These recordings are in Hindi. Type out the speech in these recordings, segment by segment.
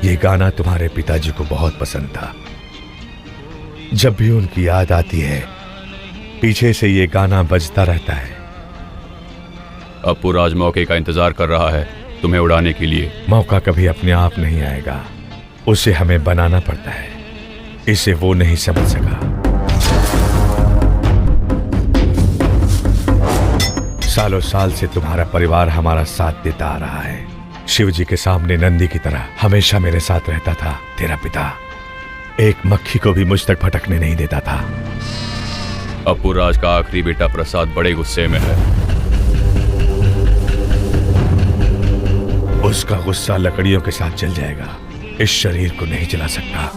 ये गाना तुम्हारे पिताजी को बहुत पसंद था। जब भी उनकी याद आती है पीछे से ये गाना बजता रहता है। अप्पू राज मौके का इंतजार कर रहा है तुम्हें उड़ाने के लिए। मौका कभी अपने आप नहीं आएगा, उसे हमें बनाना पड़ता है। इसे वो नहीं समझ सका। सालों साल से तुम्हारा परिवार हमारा साथ देता आ रहा है। शिव जी के सामने नंदी की तरह हमेशा मेरे साथ रहता था। तेरा पिता एक मक्खी को भी मुझ तक भटकने नहीं देता था। अप्पू राज का आखिरी बेटा प्रसाद बड़े गुस्से में है। उसका गुस्सा लकड़ियों के साथ जल जाएगा, इस शरीर को नहीं जला सकता।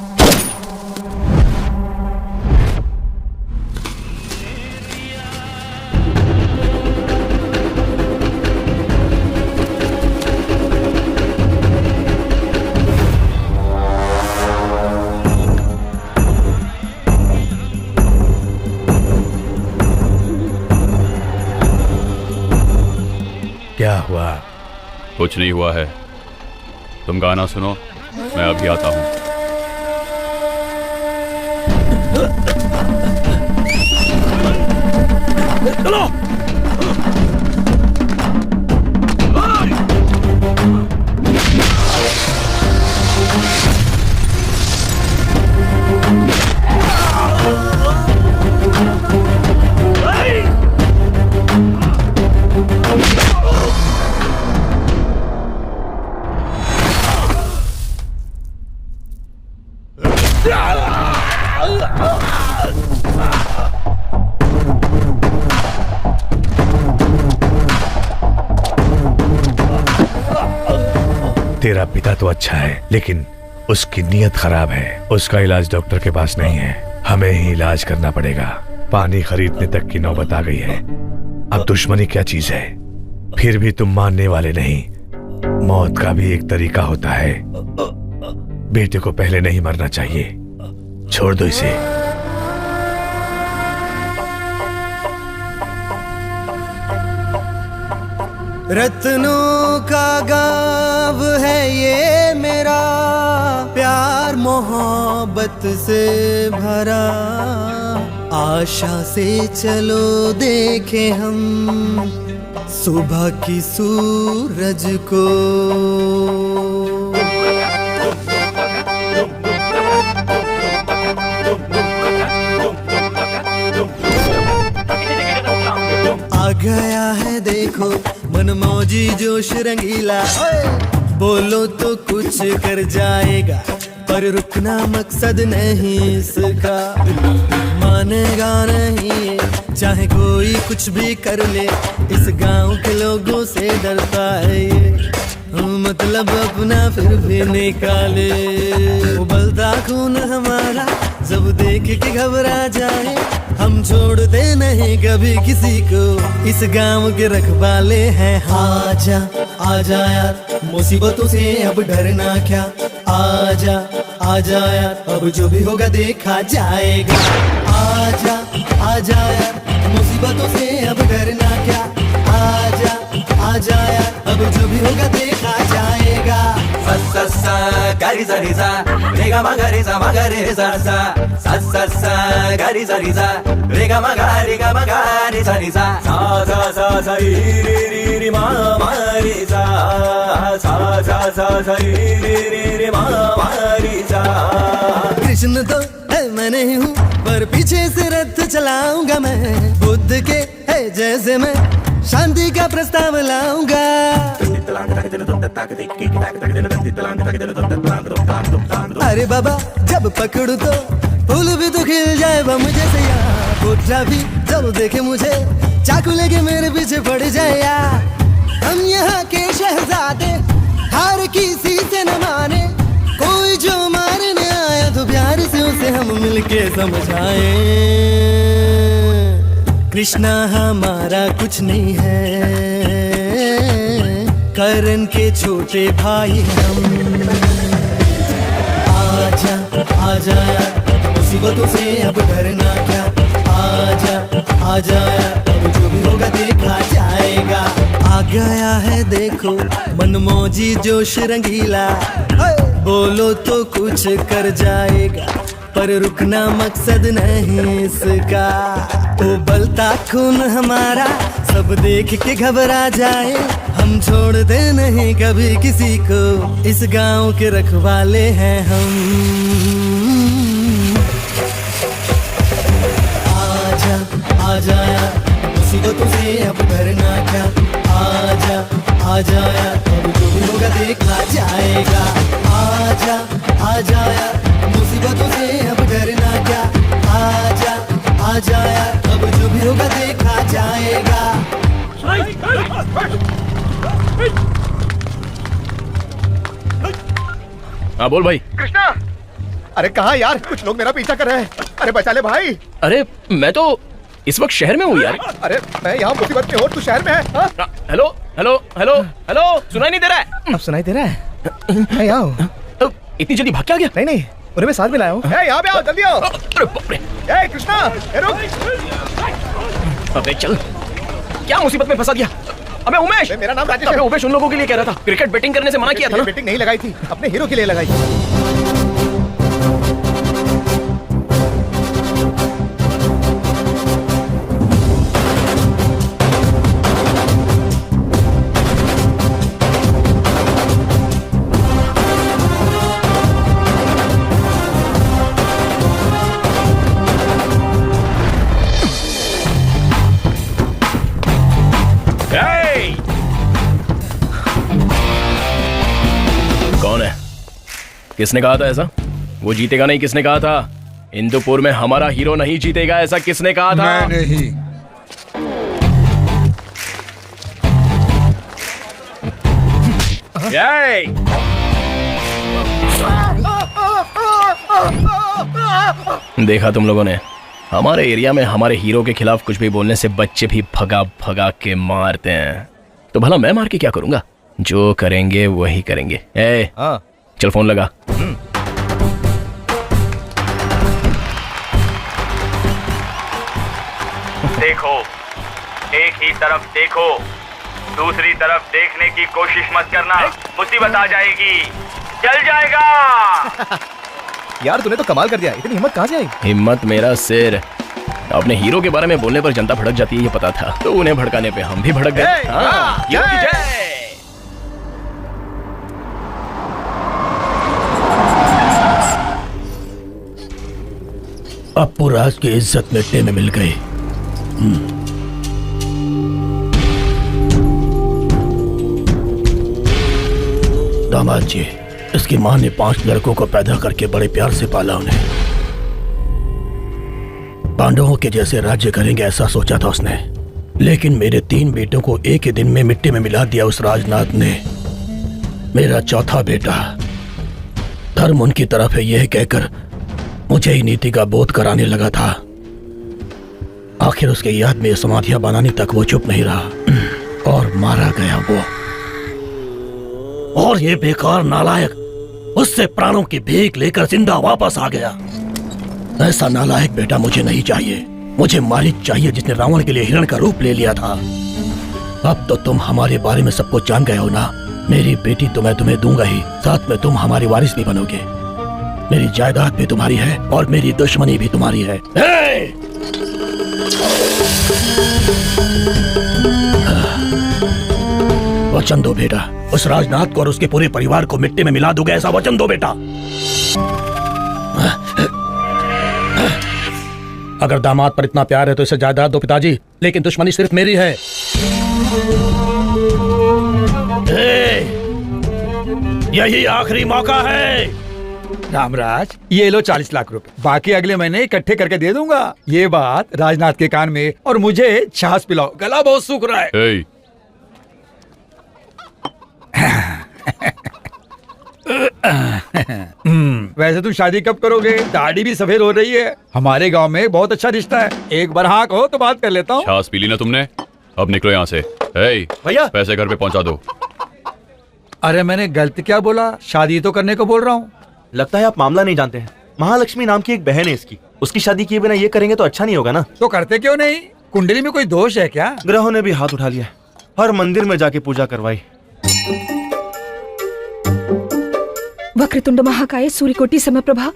क्या हुआ? कुछ नहीं हुआ है। तुम गाना सुनो, मैं अभी आता हूँ। चलो। तेरा पिता तो अच्छा है लेकिन उसकी नीयत खराब है। उसका इलाज डॉक्टर के पास नहीं है, हमें ही इलाज करना पड़ेगा। पानी खरीदने तक की नौबत आ गई है। अब दुश्मनी क्या चीज है? फिर भी तुम मानने वाले नहीं। मौत का भी एक तरीका होता है। बेटे को पहले नहीं मरना चाहिए। छोड़ दो इसे। रत्नों का गाँव है ये मेरा, प्यार मोहब्बत से भरा। आशा से चलो देखें हम सुबह की सूरज को। आ गया है देखो मन मौजी जोश रंगीला। बोलो तो कुछ कर जाएगा पर रुकना मकसद नहीं इसका। मानेगा नहीं चाहे कोई कुछ भी कर ले, इस गांव के लोगों से डरता है ये। मतलब अपना फिर भी निकाले। उबलता खून हमारा जब देख के घबरा जाए, हम छोड़ते नहीं कभी किसी को, इस गांव के रखवाले हैं। आजा आजा यार मुसीबतों से अब डरना क्या। आजा आजा यार अब जो भी होगा देखा जाएगा। आजा आजा यार मुसीबतों से अब डरना क्या। आजा आजा यार अब जो भी होगा देखा जाएगा। सा सा गारी सा रे सा रे गा मा गा रे सा मा गा रे सा सा गारी सा रे सा रे गा मा गा रे सा रे सा सा री री मा मा रे सा सा री मा मा रे सा। कृष्ण तो है मैं नहीं हूँ पर पीछे से रथ चलाऊंगा मैं। बुद्ध के है जैसे मैं शांति का प्रस्ताव लाऊंगा। अरे बाबा जब पकड़ू तो फूल भी तो खिल जाए बम जैसे यार। बुढ़ा भी जब देखे मुझे चाकू लेके मेरे पीछे पड़ जाए यार। हम यहाँ के शहजादे हार किसी से न माने, कोई जो मारने आया तो प्यार से उसे हम मिलके समझाए। कृष्णा हमारा कुछ नहीं है, करण के छोटे भाई हम। आजा आजा यार मुसीबतों से अब डरना क्या। आजा आजा यार अब जो भी होगा देखा जाएगा। आ गया है देखो मनमौजी जोश रंगीला, बोलो तो कुछ कर जाएगा पर रुकना मकसद नहीं इसका। उबलता खून हमारा सब देख के घबरा जाए, हम छोड़ते नहीं कभी किसी को, इस गांव के रखवाले हैं हम। आजा आजा मुसीबतों से अब डरना क्या, आजा आजा अब जो भी होगा देखा जाएगा। आजा आजा मुसीबतों से अब डरना क्या, आजा आजा अब जो भी होगा देखा जाएगा। हाँ बोल भाई। कृष्णा, अरे कहाँ यार, कुछ लोग मेरा पीछा कर रहे हैं। अरे बचा ले भाई। अरे मैं तो इस वक्त शहर में हूँ यार। अरे मैं यहाँ मुसीबत में हूँ, तू शहर में है? हाँ? हेलो हेलो हेलो हेलो, सुनाई नहीं दे रहा है? अब सुनाई दे रहा है? मैं यहाँ हूँ। इतनी जल्दी भाग के आ गया? नहीं नहीं, उन्हें मैं साथ में लाया हूँ। यहाँ पे आओ, जल्दी आओ। अरे बाप रे। ए कृष्णा, ए रुक। अबे चल, क्या मुसीबत में फंसा दिया? अबे उमेश, मेरा नाम राजेश है। अबे उमेश उन लोगों के लिए कह रहा था, क्रिकेट बैटिंग करने से मना किया था ना? बैटिंग नहीं लगाई थी, अपने हीरो के लिए लगाई थी। कौन है? किसने कहा था ऐसा? वो जीतेगा नहीं, किसने कहा था? इंदुपुर में हमारा हीरो नहीं जीतेगा, ऐसा किसने कहा था? मैं नहीं। देखा तुम लोगों ने, हमारे एरिया में हमारे हीरो के खिलाफ कुछ भी बोलने से बच्चे भी भगा भगा के मारते हैं। तो भला मैं मार के क्या करूंगा? जो करेंगे वही करेंगे। ए, चल फोन लगा। देखो, एक ही तरफ देखो, दूसरी तरफ देखने की कोशिश मत करना, मुसीबत आ जाएगी, जल जाएगा। यार तूने तो कमाल कर दिया, इतनी हिम्मत कहाँ से आई? हिम्मत मेरा सिर। अपने हीरो के बारे में बोलने पर जनता भड़क जाती है, ये पता था, तो उन्हें भड़काने पे हम भी भड़क गए। हाँ, हीरो की जय। अप्पू राज की इज्जत मिट्टी में मिल गई। दामाद जी, इसकी माँ ने 5 लड़कों को पैदा करके बड़े प्यार से पाला उन्हें। पांडवों के जैसे राज्य करेंगे ऐसा सोचा था उसने, लेकिन मेरे 3 बेटों को एक ही दिन में मिट्टी में मिला दिया उस राजनाथ ने। मेरा चौथा बेटा धर्म उनकी तरफ है यह कहकर मुझे ही नीति का बोध कराने लगा था। आखिर उसके याद में समाधियां बनाने तक वो चुप नहीं रहा और मारा गया वो। और ये बेकार नालायक उससे प्राणों की भीख लेकर जिंदा वापस आ गया। ऐसा नालायक बेटा मुझे नहीं चाहिए। मुझे मालिक चाहिए जिसने रावण के लिए हिरण का रूप ले लिया था। अब तो तुम हमारे बारे में सब कुछ जान गए हो ना। मेरी बेटी तो मैं तुम्हें दूंगा ही, साथ में तुम हमारी वारिस भी बनोगे। मेरी जायदाद भी तुम्हारी है और मेरी दुश्मनी भी तुम्हारी है। वचन दो बेटा, उस राजनाथ को और उसके पूरे परिवार को मिट्टी में मिला दोगे, ऐसा वचन दो बेटा। अगर दामाद पर इतना प्यार है तो इसे जायदाद दो पिताजी, लेकिन दुश्मनी सिर्फ मेरी है। यही आखिरी मौका है। रामराज, ये लो 40 लाख रुपए, बाकी अगले महीने इकट्ठे करके दे दूंगा। ये बात राजनाथ के कान में, और मुझे छाछ पिलाओ, गला बहुत सूख रहा है। ए, वैसे तुम शादी कब करोगे? दाढ़ी भी सफेद हो रही है। हमारे गांव में बहुत अच्छा रिश्ता है, एक बार हाँ कहो तो बात कर लेता हूँ। छाछ पी ली ना तुमने, अब निकलो यहाँ से। भैया पैसे घर पे पहुँचा दो। अरे मैंने गलत क्या बोला? शादी तो करने को बोल रहा हूँ। लगता है आप मामला नहीं जानते हैं। महालक्ष्मी नाम की एक बहन है इसकी, उसकी शादी किए बिना ये करेंगे तो अच्छा नहीं होगा ना। तो करते क्यों नहीं? कुंडली में कोई दोष है क्या? ग्रहों ने भी हाथ उठा लिया। हर मंदिर में जाके पूजा करवाई। वक्रतुंड महाकाय सूर्यकोटि समप्रभा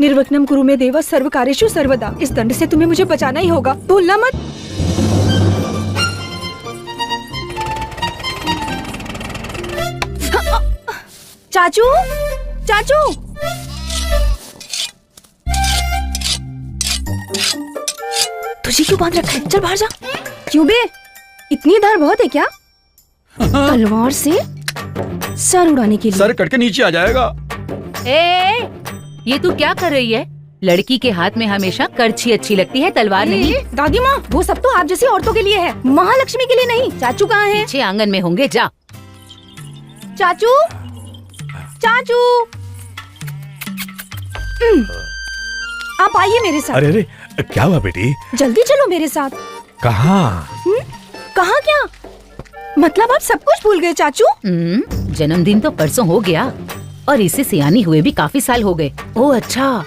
निर्विघ्नं कुरु मे देव सर्व कार्येषु सर्वदा। इस दंड से तुम्हें मुझे बचाना ही होगा, भूलना मत। चाचू, चाचू, तुझे क्यों बांध रखा है? चल बाहर जा। क्यों बे? इतनी धार बहुत है क्या? तलवार से सर उड़ाने के लिए? सर कट के नीचे आ जाएगा। ये तू क्या कर रही है? लड़की के हाथ में हमेशा करछी अच्छी लगती है, तलवार नहीं। दादी माँ, वो सब तो आप जैसी औरतों के लिए है, महालक्ष्मी के लिए नहीं। चाचू कहाँ हैं? पीछे आंगन में होंगे, जा। चाचू, चाचू, आप आइए मेरे साथ। अरे अरे, क्या हुआ बेटी? जल्दी चलो मेरे साथ। कहाँ? कहाँ क्या? मतलब आप सब कुछ भूल गए चाचू? जन्मदिन तो परसों हो गया और इसे सियानी हुए भी काफी साल हो गए। ओह अच्छा,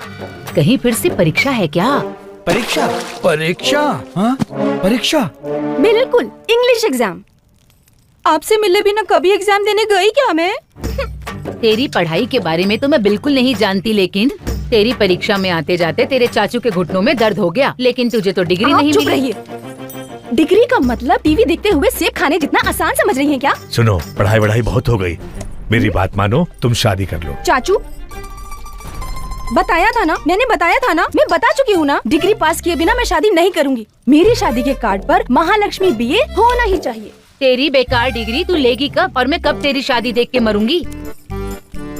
कहीं फिर से परीक्षा है क्या? परीक्षा? परीक्षा? हाँ? परीक्षा? बिल्कुल, इंग्लिश एग्जाम। आपसे मिले बिना कभी एग्जाम देने गई क्या मैं? तेरी पढ़ाई के बारे में तो मैं बिल्कुल नहीं जानती, लेकिन तेरी परीक्षा में आते जाते तेरे चाचू के घुटनों में दर्द हो गया, लेकिन तुझे तो डिग्री नहीं चुप मिली। रहिए। डिग्री का मतलब टीवी देखते हुए सेब खाने जितना आसान समझ रही हैं क्या? सुनो, पढ़ाई वढ़ाई बहुत हो गई, मेरी बात मानो, तुम शादी कर लो। चाचू, बताया था ना, मैंने बताया था ना, मैं बता चुकी हूँ ना, डिग्री पास किए बिना मैं शादी नहीं करूँगी। मेरी शादी के कार्ड पर महालक्ष्मी बीए होना ही चाहिए। तेरी बेकार डिग्री तू लेगी कब, और मैं कब तेरी शादी देख के मरूंगी?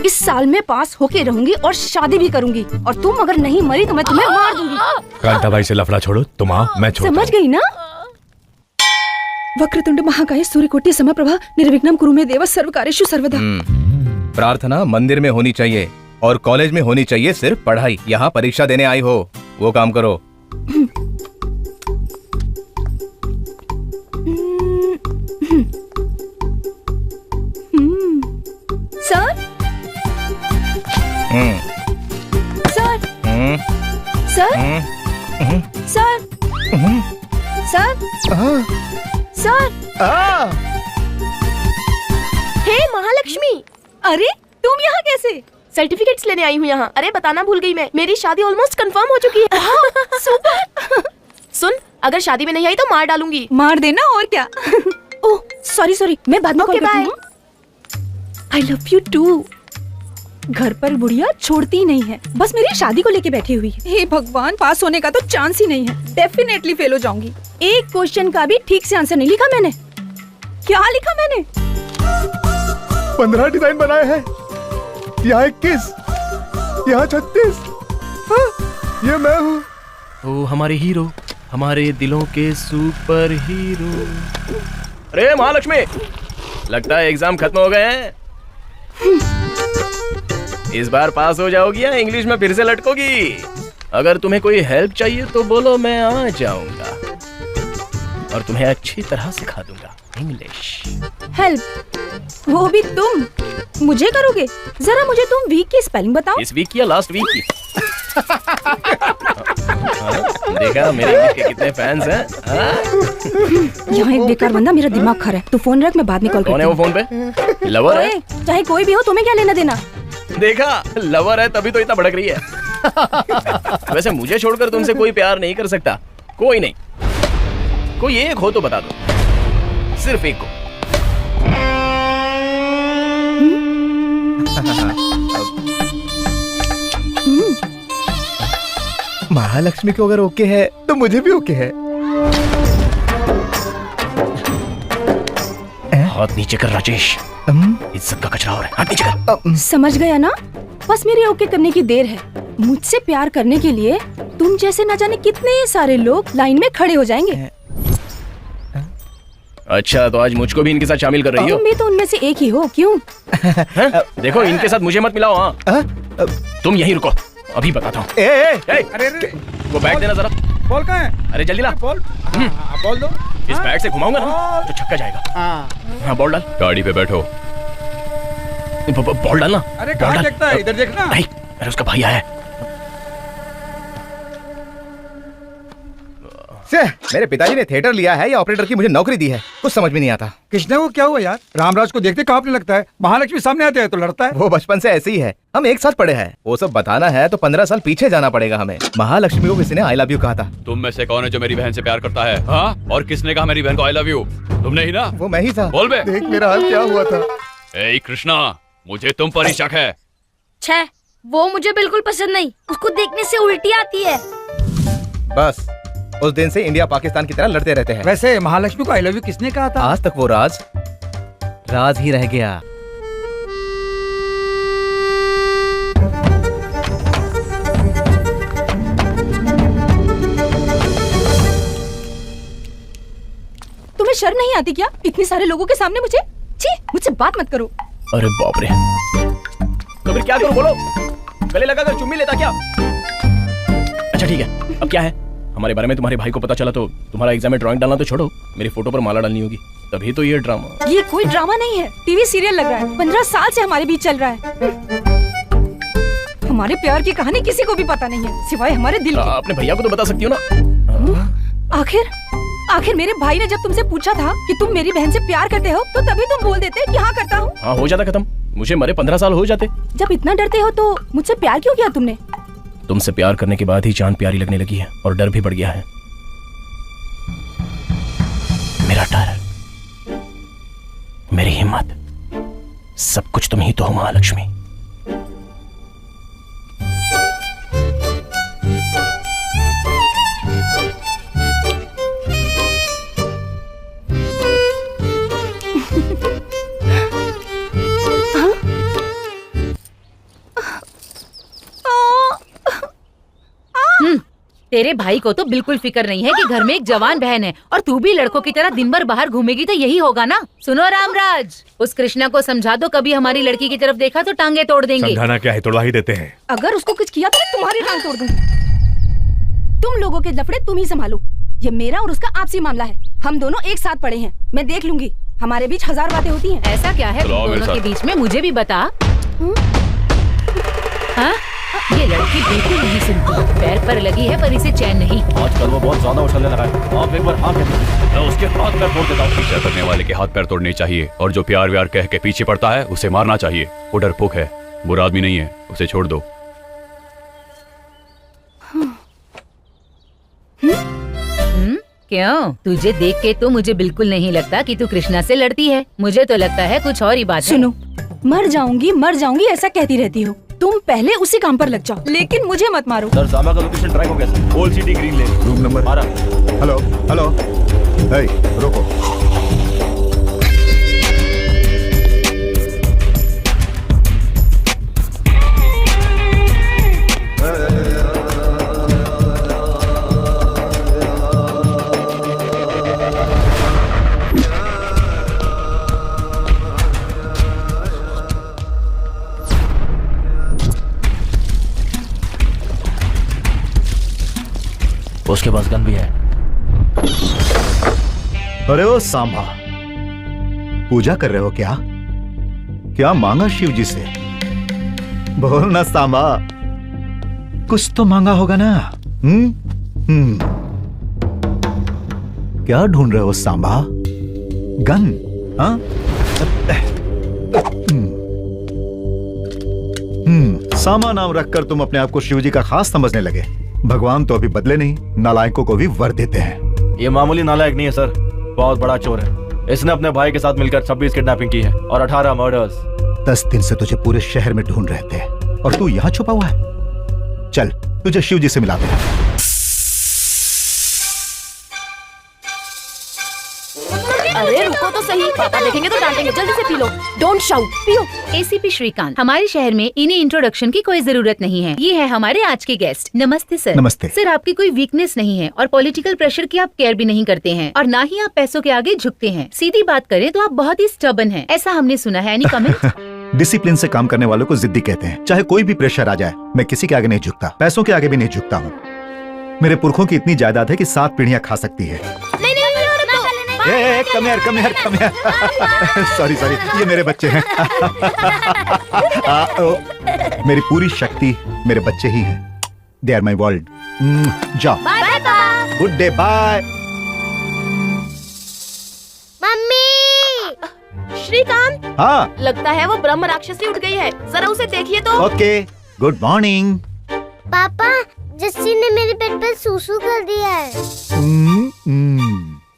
इस साल में पास होके रहूंगी और शादी भी करूंगी, और तुम अगर नहीं मरी तो मैं तुम्हें मार दूंगी। कांताबाई से लफड़ा छोड़ो, तुम आओ, मैं छोड़ता समझ गई ना? वक्रतुंड महाकाय सूर्यकोटि समप्रभा निर्विघ्नं कुरु मे देव सर्व कार्येषु सर्वदा। प्रार्थना मंदिर में होनी चाहिए और कॉलेज में होनी चाहिए सिर्फ पढ़ाई। यहाँ परीक्षा देने आई हो, वो काम करो। Sir, sir, sir, sir, sir, sir, हे महालक्ष्मी, अरे तुम यहाँ कैसे? सर्टिफिकेट्स लेने आई हूँ यहाँ। अरे बताना भूल गई मैं, मेरी शादी ऑलमोस्ट कंफर्म हो चुकी है। सुपर। सुन, अगर शादी में नहीं आई तो मार डालूंगी। मार देना और क्या। ओह सॉरी सॉरी, मैं बाद में कॉल करती हूँ। I love you too. घर पर बुढ़िया छोड़ती नहीं है, बस मेरी शादी को लेके बैठी हुई है। हे भगवान, पास होने का तो चांस ही नहीं है, डेफिनेटली फेल हो जाऊंगी। एक क्वेश्चन का भी ठीक से आंसर नहीं लिखा मैंने। क्या लिखा मैंने? 15 डिजाइन बनाए हैं, यहाँ 21, यहाँ 36। हाँ, ये मैं हूँ। ओ हमारे हीरो, हमारे दिलों के सुपर हीरो। अरे महालक्ष्मी, लगता है एग्जाम खत्म हो गए हैं। इस बार पास हो जाओगी या इंग्लिश में फिर से लटकोगी? अगर तुम्हें कोई हेल्प चाहिए तो बोलो, मैं आ जाऊंगा और तुम्हें अच्छी तरह सिखा दूंगा इंग्लिश। हेल्प? वो भी तुम मुझे करोगे? जरा मुझे तुम वीक की स्पेलिंग बताओ। इस वीक की या लास्ट वीक की? देखा मेरे इंग्लिश के कितने फैंस हैं। यहाँ एक बेकार बंदा मेरा दिमाग खा रहा है। तू फोन रख, मैं बाद में कॉल करती हूँ। कौन है वो फोन पे? लवर है? चाहे कोई भी हो, तुम्हें क्या लेना देना? देखा, लवर है तभी तो इतना भड़क रही है। वैसे मुझे छोड़कर तुमसे कोई प्यार नहीं कर सकता। कोई नहीं, कोई एक हो तो बता दो, सिर्फ एक को। महालक्ष्मी को अगर ओके है तो मुझे भी ओके है। हाथ नीचे कर राजेश, इज्जत का कचरा हो रहा है। हाथ नीचे कर। समझ गया ना? बस मेरे ओके करने की देर है। मुझसे प्यार करने के लिए तुम जैसे न जाने कितने सारे लोग लाइन में खड़े हो जाएंगे। अच्छा, तो आज मुझको भी इनके साथ शामिल कर रही हो? तुम भी तो उनमें से एक ही हो, क्यों? देखो, इनके साथ मुझे मत मिलाओ। हाँ, तुम यहीं रुको, अभी बताता हूँ। अरे वो बैग देना जरा। बॉल कहाँ है? अरे जल्दी ला। बॉल दो। इस बैग से घुमाऊंगा ना तो छक्का जाएगा। हाँ, बॉल डाल। गाड़ी पे बैठो। बॉल डालना। अरे कहाँ देखता है? इधर देखना। नहीं, अरे उसका भाई आया है। मेरे पिताजी ने थिएटर लिया है या ऑपरेटर की मुझे नौकरी दी है, कुछ समझ में नहीं आता। कृष्णा को क्या हुआ यार? रामराज को देखते कांपने लगता है, महालक्ष्मी सामने आते हैं तो लड़ता है। वो बचपन से ऐसे ही है, हम एक साथ पढ़े हैं। वो सब बताना है तो 15 साल पीछे जाना पड़ेगा हमें। महालक्ष्मी को किसी ने आई लव यू कहा था। तुम में से कौन है जो मेरी बहन से प्यार करता है? हाँ? और किसने कहा मेरी बहन को आई लव यू? तुमने ही ना? वो मैं ही था। बोल बे। देख मेरा हाल क्या हुआ था। ए कृष्णा, मुझे तुम पर ही शक है। छह, वो मुझे बिल्कुल पसंद नहीं, उसको देखने से उल्टी आती है। बस उस दिन से इंडिया पाकिस्तान की तरह लड़ते रहते हैं। वैसे महालक्ष्मी को आई लव यू किसने कहा था? आज तक वो राज ही रह गया। तुम्हें शर्म नहीं आती क्या? इतने सारे लोगों के सामने मुझे? छी, मुझसे बात मत करो। अरे बाप रे, तो फिर क्या करूं बोलो? गले लगाकर चुम्मी लेता क्या? अच्छा ठीक है, अब क्या है? हमारे बारे में तुम्हारे भाई को पता चला तो तुम्हारा एग्जाम में ड्राइंग डालना तो छोड़ो, मेरी फोटो पर माला डालनी होगी, तभी तो ये ड्रामा। ये कोई ड्रामा नहीं है, टीवी सीरियल लग रहा है। 15 साल से हमारे बीच चल रहा है। हमारे प्यार की कहानी किसी को भी पता नहीं है सिवाय हमारे दिल के। अपने भैया को तो बता सकती हो ना। आखिर मेरे भाई ने जब तुमसे पूछा था कि तुम मेरी बहन से प्यार करते हो तो तभी तुम बोल देते कि हाँ करता हूँ। हाँ, हो जाता खत्म, मुझे मरे 15 साल हो जाते। जब इतना डरते हो तो मुझसे प्यार क्यों किया तुमने? तुमसे प्यार करने के बाद ही जान प्यारी लगने लगी है और डर भी बढ़ गया है। मेरा डर, मेरी हिम्मत, सब कुछ तुम ही तो हो महालक्ष्मी। तेरे भाई को तो बिल्कुल फिक्र नहीं है कि घर में एक जवान बहन है और तू भी लड़कों की तरह दिन भर बाहर घूमेगी तो यही होगा ना। सुनो रामराज, उस कृष्णा को समझा दो, कभी हमारी लड़की की तरफ देखा तो टांगे तोड़ देंगे। समझाना क्या है, तोड़वा ही देते हैं। अगर उसको कुछ किया तो मैं तुम्हारी टांग तोड़ दूंगी। तुम लोगों के लफड़े तुम ही संभालो, ये मेरा और उसका आपसी मामला है। हम दोनों एक साथ पढ़े हैं, मैं देख लूंगी। हमारे बीच 1000 बातें होती हैं। ऐसा क्या है तुम दोनों के बीच में, मुझे भी बता। हाँ? ये लड़की बिल्कुल नहीं सुनती, पैर पर लगी है पर इसे चैन नहीं। आजकल वो बहुत ज्यादा उछलने लगा है। आप एक बार हाँ कहते हैं, मैं उसके हाथ पैर तोड़ देता हूँ। पीछा करने वाले के हाथ पैर तोड़ने चाहिए और जो प्यार व्यार कह के पीछे पड़ता है उसे मारना चाहिए। वो डरपोक है, बुरा आदमी नहीं है, उसे छोड़ दो। क्यों? तुझे देख के तो मुझे बिल्कुल नहीं लगता कि तू कृष्णा से लड़ती है। मुझे तो लगता है कुछ और ही बात है। सुनो, मर जाऊंगी ऐसा कहती रहती हो। तुम पहले उसी काम पर लग जाओ, लेकिन मुझे मत मारो। सर, सामा का लोकेशन ट्रैक हो गया। ओल्ड सिटी ग्रीन लेन, रूम नंबर 12। हेलो हेलो, रोको। उसके पास गन भी है। अरे ओ सांभा, पूजा कर रहे हो क्या? क्या मांगा शिव जी से? बोल ना सांभा, कुछ तो मांगा होगा ना। क्या ढूंढ रहे हो सांभा? गन? हाँ? सामा नाम रखकर तुम अपने आप को शिव जी का खास समझने लगे। भगवान तो अभी बदले नहीं, नालायकों को भी वर देते हैं। ये मामूली नालायक नहीं है सर, बहुत बड़ा चोर है। इसने अपने भाई के साथ मिलकर 26 किडनैपिंग की है और 18 मर्डर्स। 10 दिन से तुझे पूरे शहर में ढूंढ रहे थे और तू यहाँ छुपा हुआ है। चल तुझे शिव जी से मिलाते हैं। अरे रुको तो सही, पापा देखेंगे तो डांटेंगे। जल्दी से पी लो, डोंट शाउट, पियो। एसीपी श्रीकांत, हमारे शहर में इन्हें इंट्रोडक्शन की कोई जरूरत नहीं है। ये है हमारे आज के गेस्ट। नमस्ते सर। नमस्ते सर, आपकी कोई वीकनेस नहीं है और पॉलिटिकल प्रेशर की आप केयर भी नहीं करते हैं और ना ही आप पैसों के आगे झुकते हैं। सीधी बात करें तो आप बहुत ही स्टबर्न हैं, ऐसा हमने सुना है। Any comment? डिसिप्लिन से काम करने वालों को जिद्दी कहते हैं। चाहे कोई भी प्रेशर आ जाए, मैं किसी के आगे नहीं झुकता, पैसों के आगे भी नहीं झुकता हूँ। मेरे पुरखों की इतनी जायदाद है कि 7 पीढ़ियां खा सकती है। कम यार। सॉरी, ये मेरे बच्चे हैं। मेरी पूरी शक्ति मेरे बच्चे ही हैं। They are my world. जाओ, good day, bye. Mummy! Shrikant, हाँ लगता है वो ब्रह्म राक्षसी उठ गई है, जरा उसे देखिए तो। Okay, good morning. पापा, जस्सी ने मेरे पेट पर सूसू कर दिया है।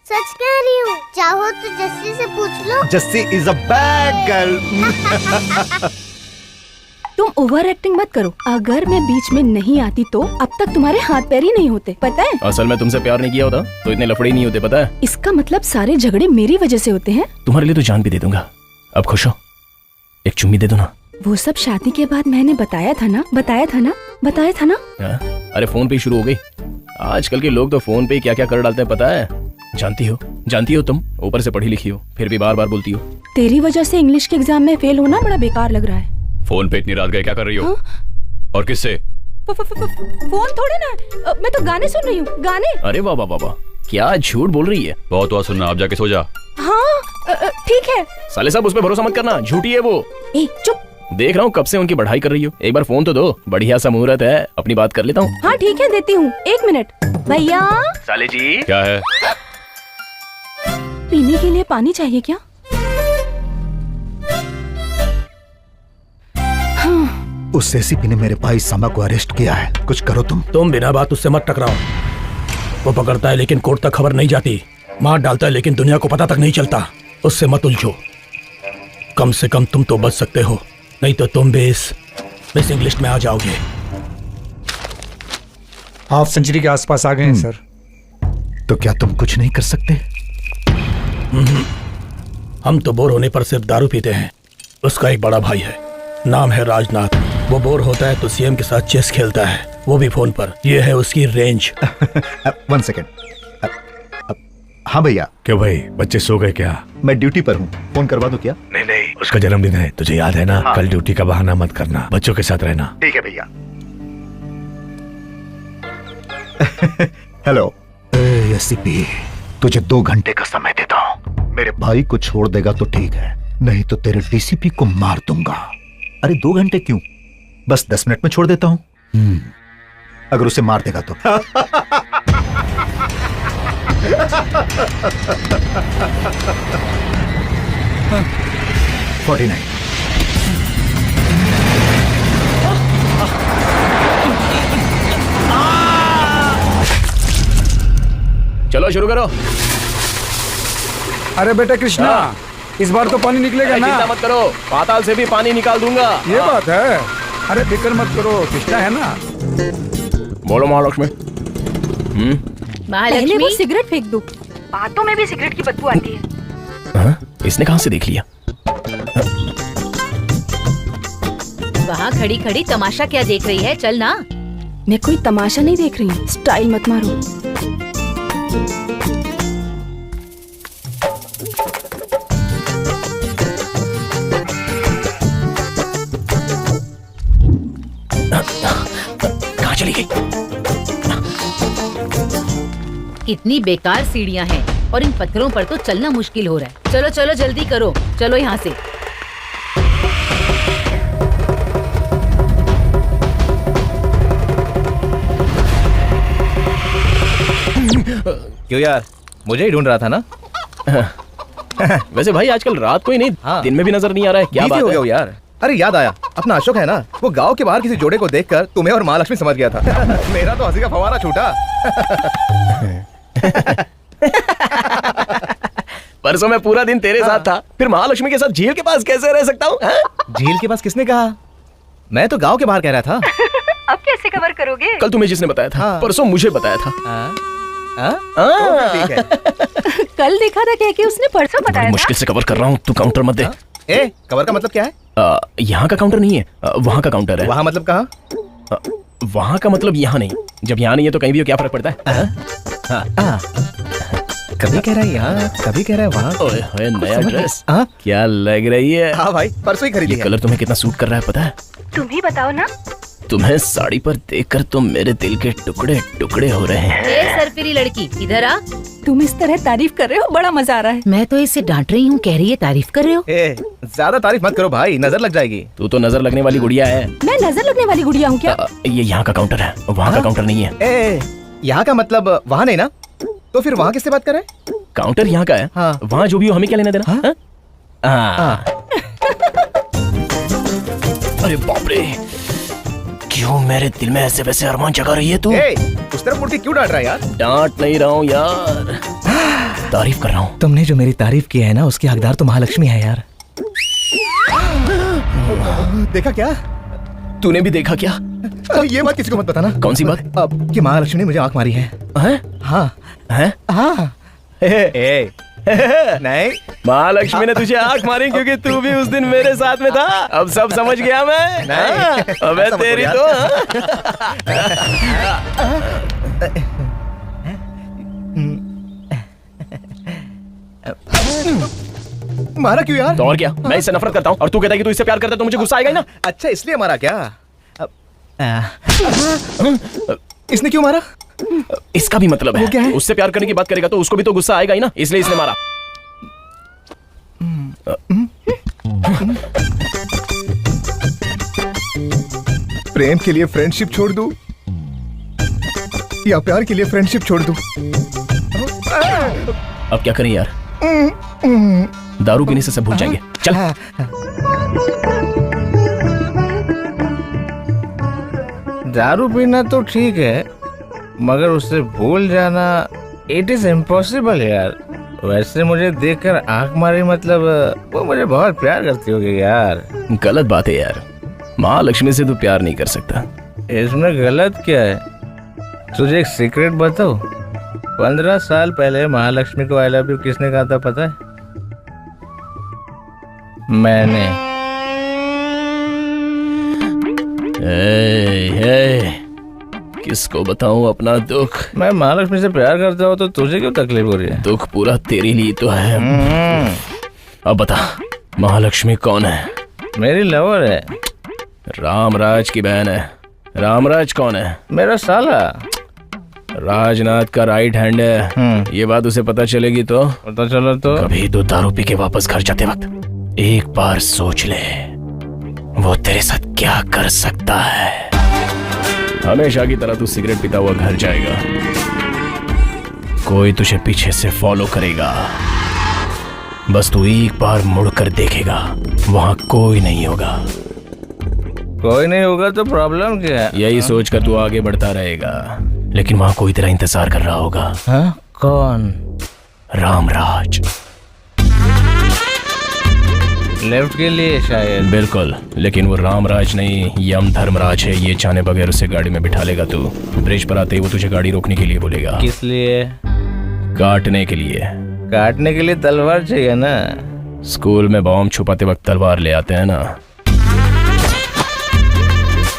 सच कह रही हूँ, चाहो तो जस्सी से पूछ लो। Jassi is a bad girl. तुम ओवर एक्टिंग मत करो। अगर मैं बीच में नहीं आती तो अब तक तुम्हारे हाथ पैर ही नहीं होते, पता है? असल में तुमसे प्यार नहीं किया होता तो इतने लफड़े नहीं होते, पता है? इसका मतलब सारे झगड़े मेरी वजह से होते हैं। तुम्हारे लिए तो जान भी दे दूंगा। अब खुश हो? एक चुम्मी दे दो ना। वो सब शादी के बाद मैंने बताया था ना। अरे फोन पे ही शुरू हो गई। आजकल के लोग तो फोन पे क्या क्या कर डालते हैं, पता है? जानती हो तुम ऊपर से पढ़ी लिखी हो, फिर भी बार बार बोलती हो। तेरी वजह से इंग्लिश के एग्जाम में फेल होना बड़ा बेकार लग रहा है। फोन पे इतनी रात गए क्या कर रही हो? और किससे? फोन थोड़ी ना, मैं तो गाने सुन रही हूँ, गाने। अरे वाह वाह वाह, क्या झूठ बोल रही है। बहुत हुआ सुनना, अब जाके सो जा। हाँ ठीक है। साले साहब उस पे भरोसा मत करना, झूठी है वो। चुप। देख रहा हूँ कब से उनकी बढ़ाई कर रही हो, एक बार फोन तो दो। बढ़िया सा मुहूर्त है, अपनी बात कर लेता हूँ। हाँ ठीक है, देती हूँ, 1 मिनट। भैया साले जी। क्या है? पीने के लिए पानी चाहिए क्या? उस एसीपी ने मेरे भाई सामा को अरेस्ट किया है, कुछ करो तुम। तुम बिना बात उससे मत टकराओ। वो पकड़ता है लेकिन कोर्ट तक खबर नहीं जाती, मार डालता है लेकिन दुनिया को पता तक नहीं चलता। उससे मत उलझो। कम से कम तुम तो बच सकते हो, नहीं तो तुम भी इस मिसिंग लिस्ट में आ जाओगे। हाफ सेंचुरी के आसपास आ गए हैं सर। तो क्या तुम कुछ नहीं कर सकते? हम तो बोर होने पर सिर्फ दारू पीते हैं। उसका एक बड़ा भाई है, नाम है राजनाथ। वो बोर होता है तो सीएम के साथ चेस खेलता है, वो भी फोन पर। ये है उसकी रेंज। 1 सेकेंड। हाँ भैया। क्यों भाई, बच्चे सो गए क्या? मैं ड्यूटी पर हूँ, फोन करवा दूं क्या? नहीं, उसका जन्मदिन है, तुझे याद है ना? हाँ। कल ड्यूटी का बहाना मत करना, बच्चों के साथ रहना। ठीक है भैया। हेलो एसीपी, तुझे 2 घंटे का समय देता हूँ। मेरे भाई को छोड़ देगा तो ठीक है, नहीं तो तेरे डीसीपी को मार दूंगा। अरे 2 घंटे क्यों, बस 10 मिनट में छोड़ देता हूँ। अगर उसे मार देगा तो। 49। चलो शुरू करो। अरे बेटा कृष्णा, इस बार तो पानी निकलेगा ना? चिंता मत करो, पाताल से भी पानी निकाल दूंगा। ये बात है। अरे फिक्र मत करो, कृष्णा है ना। बोलो महालक्ष्मी। पहले वो सिगरेट फेंक दो, बातों में भी सिगरेट की बदबू आती है। इसने कहाँ से देख लिया? वहाँ खड़ी खड़ी तमाशा क्या देख रही है? चल ना। मैं कोई तमाशा नहीं देख रही हूँ, स्टाइल मत मारो। कहाँ चली गई? कितनी बेकार सीढ़ियाँ हैं और इन पत्थरों पर तो चलना मुश्किल हो रहा है। चलो चलो जल्दी करो, चलो यहाँ से। क्यों यार, मुझे ही ढूंढ रहा था ना? वैसे भाई आजकल रात को ही नहीं, दिन में भी नजर नहीं आ रहा है, क्या बात हो गया यार? अरे याद आया, अपना अशोक है ना, वो गांव के बाहर किसी जोड़े को देखकर तुम्हें और महालक्ष्मी समझ गया था। मेरा तो हंसी का फवारा छूटा। परसों मैं पूरा दिन तेरे साथ था, फिर महालक्ष्मी के साथ झील के पास कैसे रह सकता हूँ? झील के पास किसने कहा? मैं तो गांव के बाहर कह रहा था। अब कैसे कवर करोगे? कल तुम्हें जिसने बताया था, परसों मुझे बताया था। ठीक है। कल देखा था कह के उसने परसों बताया था। मुश्किल से कवर कर रहा हूँ, तू काउंटर मत दे। ए, कवर का मतलब क्या है? यहाँ का काउंटर नहीं है, वहाँ का काउंटर है। वहाँ मतलब कहाँ? वहाँ का मतलब यहाँ नहीं। जब यहाँ नहीं है तो कहीं भी हो, क्या फर्क पड़ता है? कभी कह रहा है यहाँ, कभी कह रहा है वहाँ। ओए नया ड्रेस क्या लग रही है? हाँ भाई, परसों ही खरीदी है। कलर तुम्हें कितना सूट कर रहा है पता है? तुम ही बताओ ना। तुम्हें साड़ी पर देखकर तो मेरे दिल के टुकड़े टुकड़े हो रहे हैं। ए सरफिरी लड़की, इधर आ। तुम इस तरह तारीफ कर रहे हो, बड़ा मजा आ रहा है। मैं तो इसे डांट रही हूँ, कह रही है तारीफ कर रहे हो। ज्यादा तारीफ मत करो भाई, नजर लग जाएगी। तू तो नजर लगने वाली गुड़िया है। मैं नजर लगने वाली गुड़िया हूँ क्या? ये यहाँ का काउंटर है, वहाँ का काउंटर नहीं है। यहाँ का मतलब वहाँ नहीं ना? तो फिर वहाँ किससे बात कर रहे हैं? काउंटर यहाँ का है। हाँ। वहाँ जो भी हो हमें क्या लेना देना? हाँ? हाँ। अरे बाप रे, क्यों मेरे दिल में ऐसे वैसे अरमान जगा रही है तू? उस तरफ मुड़ के क्यों डांट रहा है यार? डांट नहीं रहा हूँ यार, तारीफ कर रहा हूँ। तुमने जो मेरी तारीफ की है ना, उसकी हकदार तो महालक्ष्मी है यार। देखा क्या? तूने भी देखा क्या? ये बात किसी को मत बताना। कौन सी बात? कि महालक्ष्मी ने मुझे आंख मारी है। हाँ हैं? हाँ। नहीं, महालक्ष्मी ने तुझे आंख मारी क्योंकि तू भी उस दिन मेरे साथ में था। अब सब समझ गया मैं। नहीं। अबे तेरी तो मारा क्यों यार? तो और क्या, मैं इससे नफरत करता हूँ और तू कहता है कि तू इससे प्यार करता है तो मुझे गुस्सा आएगा ही ना। अच्छा, इसलिए मारा क्या? इसने क्यों मारा? इसका भी मतलब वो क्या है? उससे प्यार करने की बात करेगा तो उसको भी तो गुस्सा आएगा ही ना, इसलिए इसने मारा। प्रेम के लिए फ्रेंडशिप छोड़ दूं या प्यार के लिए फ्रेंडशिप छोड़ दूं? अब क्या करें यार? दारू पीने से सब भूल जाएंगे। चल। दारू पीना तो ठीक है, मगर उससे भूल जाना इट इज इम्पॉसिबल यार। वैसे मुझे देखकर आंख मारी मतलब वो मुझे बहुत प्यार करती होगी यार। गलत बात है यार, महालक्ष्मी से तू प्यार नहीं कर सकता। इसमें गलत क्या है? तुझे एक सीक्रेट बताओ, 15 साल पहले महालक्ष्मी को आई लव यू किसने कहा था पता है? मैंने। किसको बताऊं अपना दुख? मैं महालक्ष्मी से प्यार करता हूँ तो तुझे क्यों तकलीफ हो रही है? दुख पूरा तेरे लिए तो है। अब बता, महालक्ष्मी कौन है? मेरी लवर है। रामराज की बहन है। रामराज कौन है? मेरा साला। राजनाथ का राइट हैंड है। ये बात उसे पता चलेगी तो? पता चला तो? कभी तो दारू पी के वापस घर जाते वक्त एक बार सोच ले, वो तेरे साथ क्या कर सकता है। हमेशा की तरह तू सिगरेट पीता हुआ घर जाएगा, कोई तुझे पीछे से फॉलो करेगा, बस तू एक बार मुड़कर देखेगा, वहां कोई नहीं होगा। कोई नहीं होगा तो प्रॉब्लम क्या है? यही सोचकर तू आगे बढ़ता रहेगा, लेकिन वहां कोई तेरा इंतजार कर रहा होगा। हाँ? कौन? रामराज। लेफ्ट के लिए शायद। बिल्कुल, लेकिन वो रामराज नहीं, यम धर्मराज है। ये चाहने बगैर उसे गाड़ी में बिठा लेगा तू। ब्रिज पर आते ही वो तुझे गाड़ी रोकने के लिए बोलेगा। किस लिए? काटने के लिए। काटने के लिए तलवार चाहिए ना? स्कूल में बॉम्ब छुपाते वक्त तलवार ले आते हैं ना।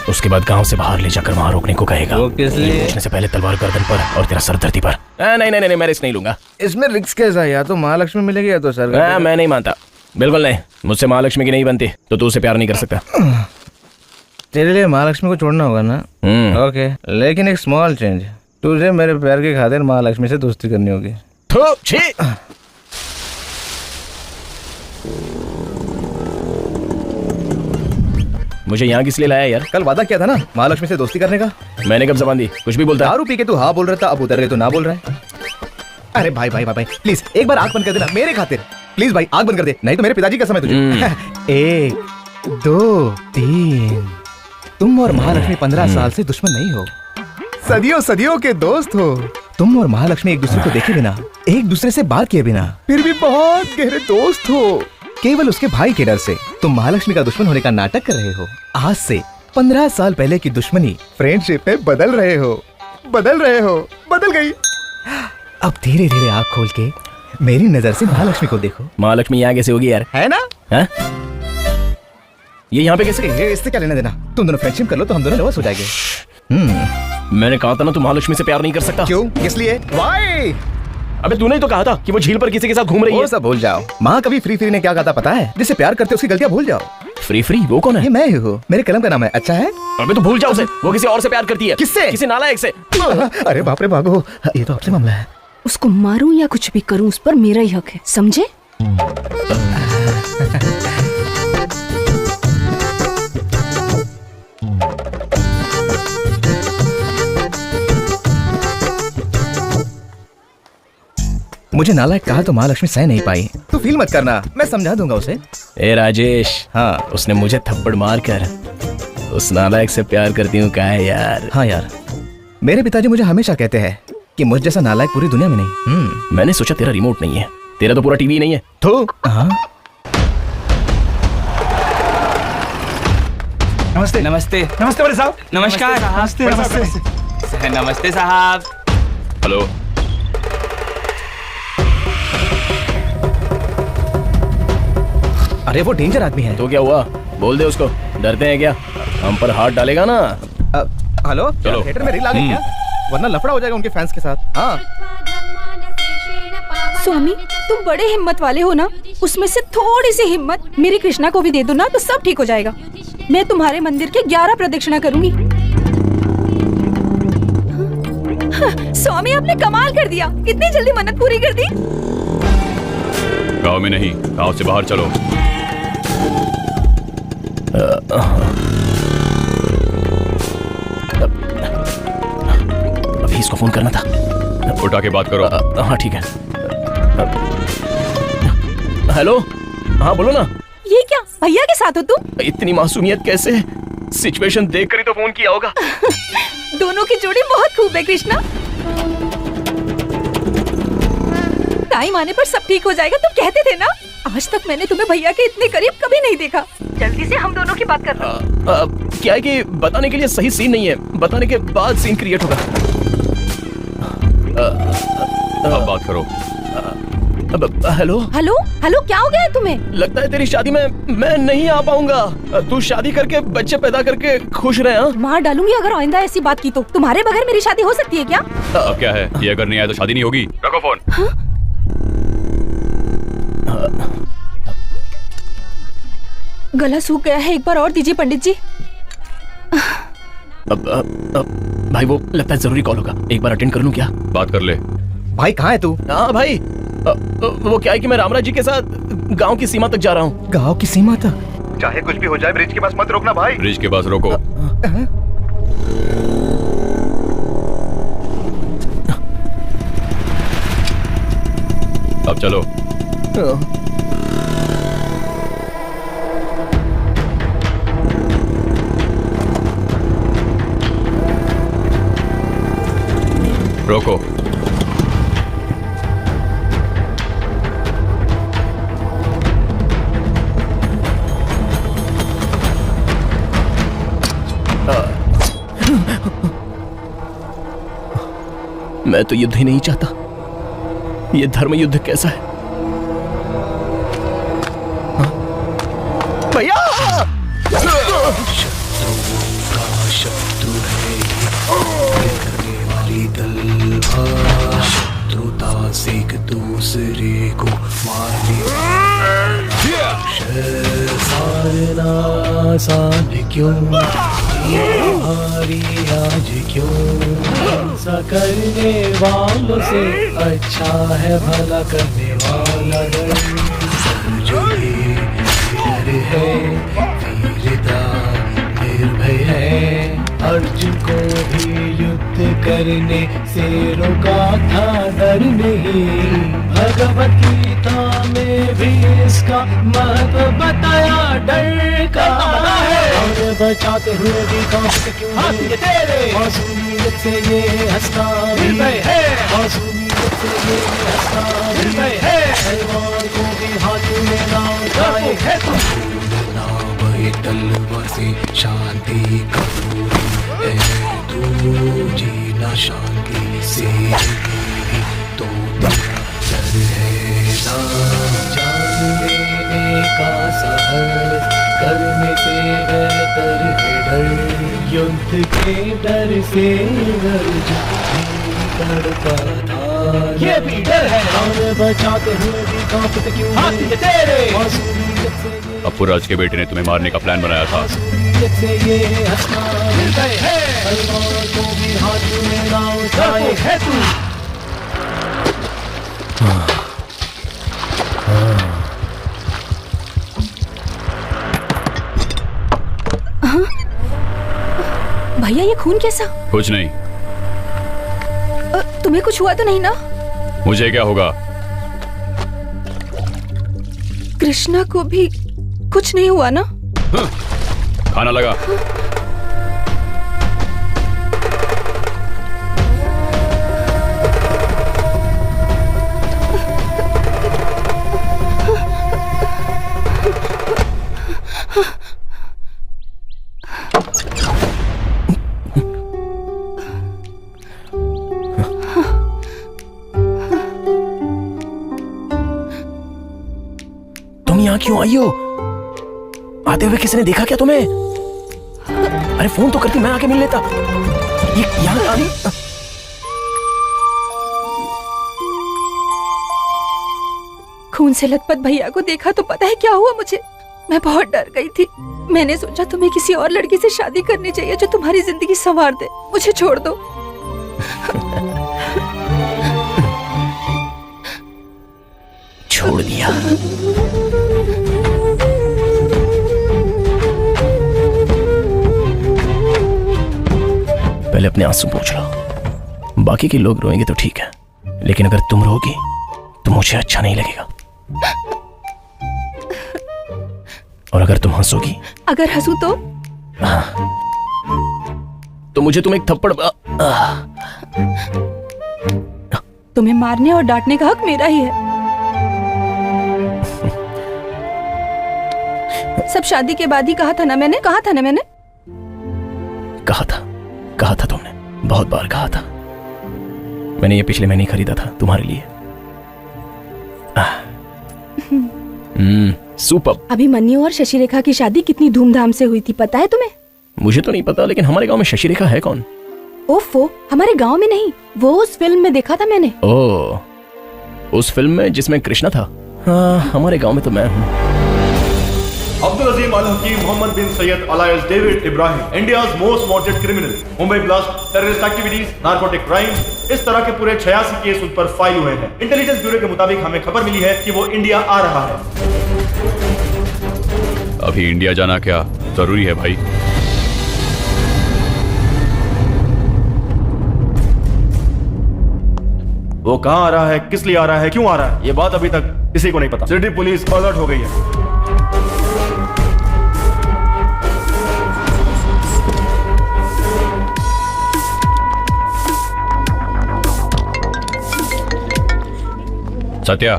उसके बाद गांव से बाहर ले जाकर वहां रोकने को कहेगा। वो किस लिए? पूछने से पहले तलवार गर्दन पर और तेरा सर धरती पर। नहीं नहीं नहीं, मैं रिस्क नहीं लूंगा। इसमें रिस्क कैसा? या तो महालक्ष्मी मिलेगी या तो सर। मैं नहीं मानता, बिल्कुल नहीं। मुझसे महालक्ष्मी की नहीं बनती तो तू उसे प्यार नहीं कर सकता। तेरे लिए महालक्ष्मी को छोड़ना होगा ना? ओके, लेकिन एक स्मॉल चेंज। तुझे मेरे प्यार की खातिर महालक्ष्मी से दोस्ती करनी होगी। मुझे यहाँ किस लिए लाया यार? कल वादा किया था ना महालक्ष्मी से दोस्ती करने का। मैंने कब जबान दी? कुछ भी बोलता। दारू पी के तू हाँ बोल रहा था, अब उतर गए तो ना बोल रहा है। अरे भाई भाई भाई प्लीज एक बार आंख बंद कर देना मेरे खातिर। प्लीज भाई आंख बंद कर दे, नहीं तो मेरे पिताजी का समय तुझे। 1 2 3। तुम और महालक्ष्मी 15 साल से दुश्मन नहीं हो, सदियों सदियों के दोस्त हो। तुम और महालक्ष्मी एक दूसरे को देखे बिना, एक दूसरे से बात किए बिना, फिर भी बहुत गहरे दोस्त हो। केवल उसके भाई के डर से तुम महालक्ष्मी का दुश्मन होने का नाटक कर रहे हो। आज से 15 साल पहले की दुश्मनी फ्रेंडशिप में बदल रहे हो, बदल गई। अब धीरे धीरे आँख खोल के मेरी नजर से महालक्ष्मी को देखो। महालक्ष्मी यहाँ कैसे होगी यार? है ना? है? ये यहाँ पे कैसे? इससे क्या लेना देना? तुम दोनों फ्रेंडशिप कर लो तो हम दोनों लवर्स हो जाएंगे। मैंने कहा था ना तू महालक्ष्मी से प्यार नहीं कर सकता। क्यों? किस लिए? Why? अबे तूने ही तो कहा था कि वो झील पर किसी के साथ घूम रही है। वो सब भूल जाओ। माँ कभी फ्री ने क्या कहा था पता है? जिससे प्यार करते उसकी गलतियाँ भूल जाओ। फ्री वो कौन है? ये मैं ही हूँ, मेरे कलम का नाम है। अच्छा है? अबे तो भूल जाओ उसे, वो किसी और से प्यार करती है। किससे? किसी नालायक से। अरे बाप रे भागो, ये तो आपसे मामला है। उसको मारूं या कुछ भी करूं, उस पर मेरा ही हक है, समझे? मुझे नालायक कहा तो महालक्ष्मी सह नहीं पाई। तू फील मत करना, मैं समझा दूंगा उसे। ए राजेश, हाँ उसने मुझे थप्पड़ मार कर उस नालायक से प्यार करती हूँ कहा है यार। हाँ यार, मेरे पिताजी मुझे हमेशा कहते हैं कि मुझ जैसा नालायक पूरी दुनिया में नहीं। मैंने सोचा तेरा रिमोट नहीं है, तेरा तो पूरा टीवी नहीं है। तो हाँ नमस्ते नमस्ते नमस्ते बड़े साहब। नमस्कार। नमस्ते नमस्ते। नमस्ते साहब। हेलो। अरे वो डेंजर आदमी है। तो क्या हुआ, बोल दे उसको। डरते हैं क्या, हम पर हाथ डालेगा ना। हेलो, चलो। थिएटर में रील आ गई क्या? वरना लफड़ा हो जाएगा उनके फैंस के साथ। हाँ स्वामी तुम बड़े हिम्मत वाले हो ना, उसमें से थोड़ी सी हिम्मत मेरी कृष्णा को भी दे दो ना तो सब ठीक हो जाएगा। मैं तुम्हारे मंदिर के 11 प्रदक्षिणा करूंगी। स्वामी आपने कमाल कर दिया, इतनी जल्दी मन्नत पूरी कर दी। गांव में नहीं, गांव से बाहर चलो। अभी इसको फोन करना था। उठा के बात करो। हाँ ठीक है। हेलो, हाँ बोलो ना। ये क्या भैया के साथ हो तुम? इतनी मासूमियत कैसे, सिचुएशन देख कर ही तो फोन किया होगा। दोनों की जोड़ी बहुत खूब है कृष्णा। टाइम आने पर सब ठीक हो जाएगा, तुम कहते थे ना। आज तक मैंने तुम्हें भैया के इतने करीब कभी नहीं देखा। जल्दी से हम दोनों की बात कर लो। क्या है कि बताने के लिए सही सीन नहीं है, बताने के बाद सीन क्रिएट होगा। अब बात करो। हेलो हेलो हेलो, क्या हो गया है तुम्हें? लगता है तेरी शादी में मैं नहीं आ पाऊंगा। तू शादी करके बच्चे पैदा करके खुश रहे। हाँ मार डालूंगी अगर आइंदा ऐसी बात की तो। तुम्हारे बगैर मेरी शादी हो सकती है क्या? अब क्या है, ये अगर नहीं आया तो शादी नहीं होगी। रखो फोन। गला सूख गया है, एक बार और दीजिए पंडित जी। भाई वो लगता है जरूरी कॉल होगा, एक बार अटेंड कर लूं क्या? बात कर ले। भाई कहाँ है तू? हाँ भाई, वो क्या है कि मैं रामराज जी के साथ गांव की सीमा तक जा रहा हूँ। गांव की सीमा तक? चाहे कुछ भी हो जाए ब्रिज के पास मत रोकना भाई। ब्रिज के पास रोको। अब चलो। रोको। मैं तो युद्ध ही नहीं चाहता। ये धर्म युद्ध कैसा है? भैया! शत्रु है करने वाली तलवार, शत्रुता से एक दूसरे को मारने सारना आसान क्यों, हमारी आज क्यों सा करने वालों से अच्छा है भला करने वाला डर। जो ये डर है वीरता निर्भय है, अर्जुन को भी युद्ध करने से रोका था डर नहीं। भगवत गीता में भी इसका महत्व बताया डर का है। और बचाते हुए भी कांपते क्यों तेरे, मासूमियत से ये हंसता भी है, मासूमियत से ये हंसता भी है। तलवार को भी हाथ में ना उठाए है तू, तलवार से शांति कपूरी है तू, जीना शांति से तो तेरा डर है ना। जान लेने का साहस करने से बेहतर है डर, युद्ध के डर से तड़पा था ये भी डर है। और बचाते हुए भी कांपते क्यों तेरे, मासूमियत से अपुराज के बेटे ने तुम्हें मारने का प्लान बनाया था। भैया ये खून कैसा? कुछ नहीं। तुम्हें कुछ हुआ तो नहीं ना? मुझे क्या होगा, कृष्णा को भी कुछ नहीं हुआ ना? खाना लगा। तुम यहाँ क्यों आई हो? आते हुए किसी ने देखा क्या तुम्हें? अरे फोन तो करती, मैं आके मिल लेता। ये यहाँ आने खून से लथपथ भैया को देखा तो पता है क्या हुआ मुझे? मैं बहुत डर गई थी। मैंने सोचा तुम्हें किसी और लड़की से शादी करनी चाहिए जो तुम्हारी जिंदगी संवार दे। मुझे छोड़ दो। छोड़ दिया। पहले अपने आंसू पोंछ लो। बाकी के लोग रोएंगे तो ठीक है, लेकिन अगर तुम रोगी तो मुझे अच्छा नहीं लगेगा। और अगर तुम हंसोगी, अगर हंसू तो मुझे तुम एक थप्पड़ तुम्हें मारने और डांटने का हक मेरा ही है। सब शादी के बाद ही कहा था ना मैंने? कहा था तुमने, बहुत बार कहा था। मैंने ये पिछले महीने खरीदा था तुम्हारे लिए। सुपर। अभी मन्नू और शशि रेखा की शादी कितनी धूमधाम से हुई थी, पता है तुम्हें? मुझे तो नहीं पता, लेकिन हमारे गांव में शशि रेखा है कौन? ओफो, हमारे गांव में नहीं, वो उस फिल्म में देखा था मैंने। ओह, उस फिल्म में जिसमें कृष्णा था? हाँ, हमारे गांव में तो मैं हूँ। Abdul Azeem Al Hakim Mohammed Bin Sayyed alias David Ibrahim, India's most wanted criminal, Mumbai blast, terrorist activities, narcotic crime, इस तरह के पूरे 86 केस उन पर फाइल हुए हैं। इंटेलिजेंस ब्यूरो के मुताबिक हमें खबर मिली है कि वो इंडिया आ रहा है। अभी इंडिया जाना क्या जरूरी है भाई? वो कहाँ आ रहा है, किस लिए आ रहा है, क्यों आ रहा है, ये बात अभी तक किसी को नहीं पता। सिटी पुलिस अलर्ट हो गई है। सत्या,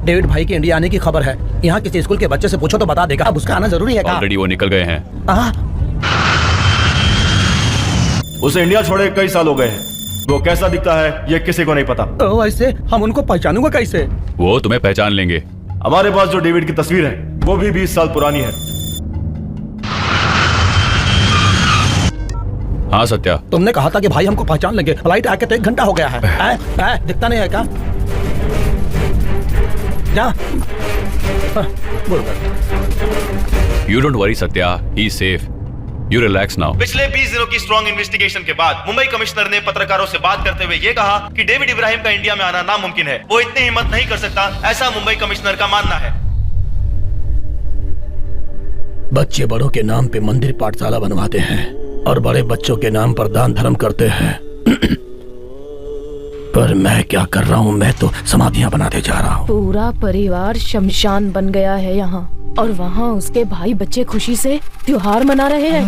डेविड भाई के इंडिया आने की खबर है। यहाँ किसी स्कूल के बच्चे से पूछो तो बता देगा। अब उसका आना जरूरी है। ऑलरेडी वो निकल गए हैं। उसे इंडिया छोड़े कई साल हो गए हैं। वो कैसा दिखता है ये किसी को नहीं पता। ऐसे हम उनको पहचानूंगा कैसे? वो तुम्हें पहचान लेंगे। हमारे पास जो डेविड की तस्वीर है वो भी 20 साल पुरानी है। हाँ सत्या, तुमने कहा था कि भाई हमको पहचान लेंगे। फ्लाइट आके तो 1 घंटा हो गया है। दिखता नहीं है क्या? जा। You don't worry Satya, he's safe. You relax now. पिछले 20 दिनों की स्ट्रॉन्ग इन्वेस्टिगेशन के बाद मुंबई कमिश्नर ने पत्रकारों से बात करते हुए ये कहा कि डेविड इब्राहिम का इंडिया में आना नामुमकिन है। वो इतनी हिम्मत नहीं कर सकता, ऐसा मुंबई कमिश्नर का मानना है। बच्चे बड़ों के नाम पे मंदिर पाठशाला बनवाते हैं और बड़े बच्चों के नाम पर दान धर्म करते हैं। पर मैं क्या कर रहा हूँ? मैं तो समाधियाँ बनाते जा रहा हूँ। पूरा परिवार शमशान बन गया है यहाँ, और वहाँ उसके भाई बच्चे खुशी से त्योहार मना रहे हैं।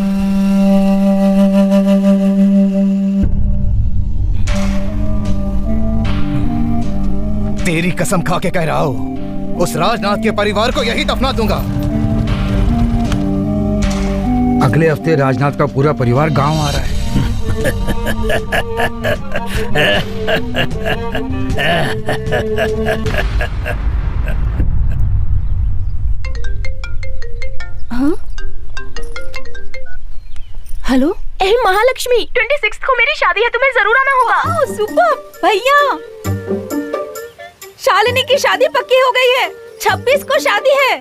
तेरी कसम खा के कह रहा हूँ, उस राजनाथ के परिवार को यही दफना दूंगा। अगले हफ्ते राजनाथ का पूरा परिवार गांव आ रहा है। हेलो, महालक्ष्मी, 26 को मेरी शादी है, तुम्हें जरूर आना होगा। सुपर भैया, शालिनी की शादी पक्की हो गई है। 26 को शादी है।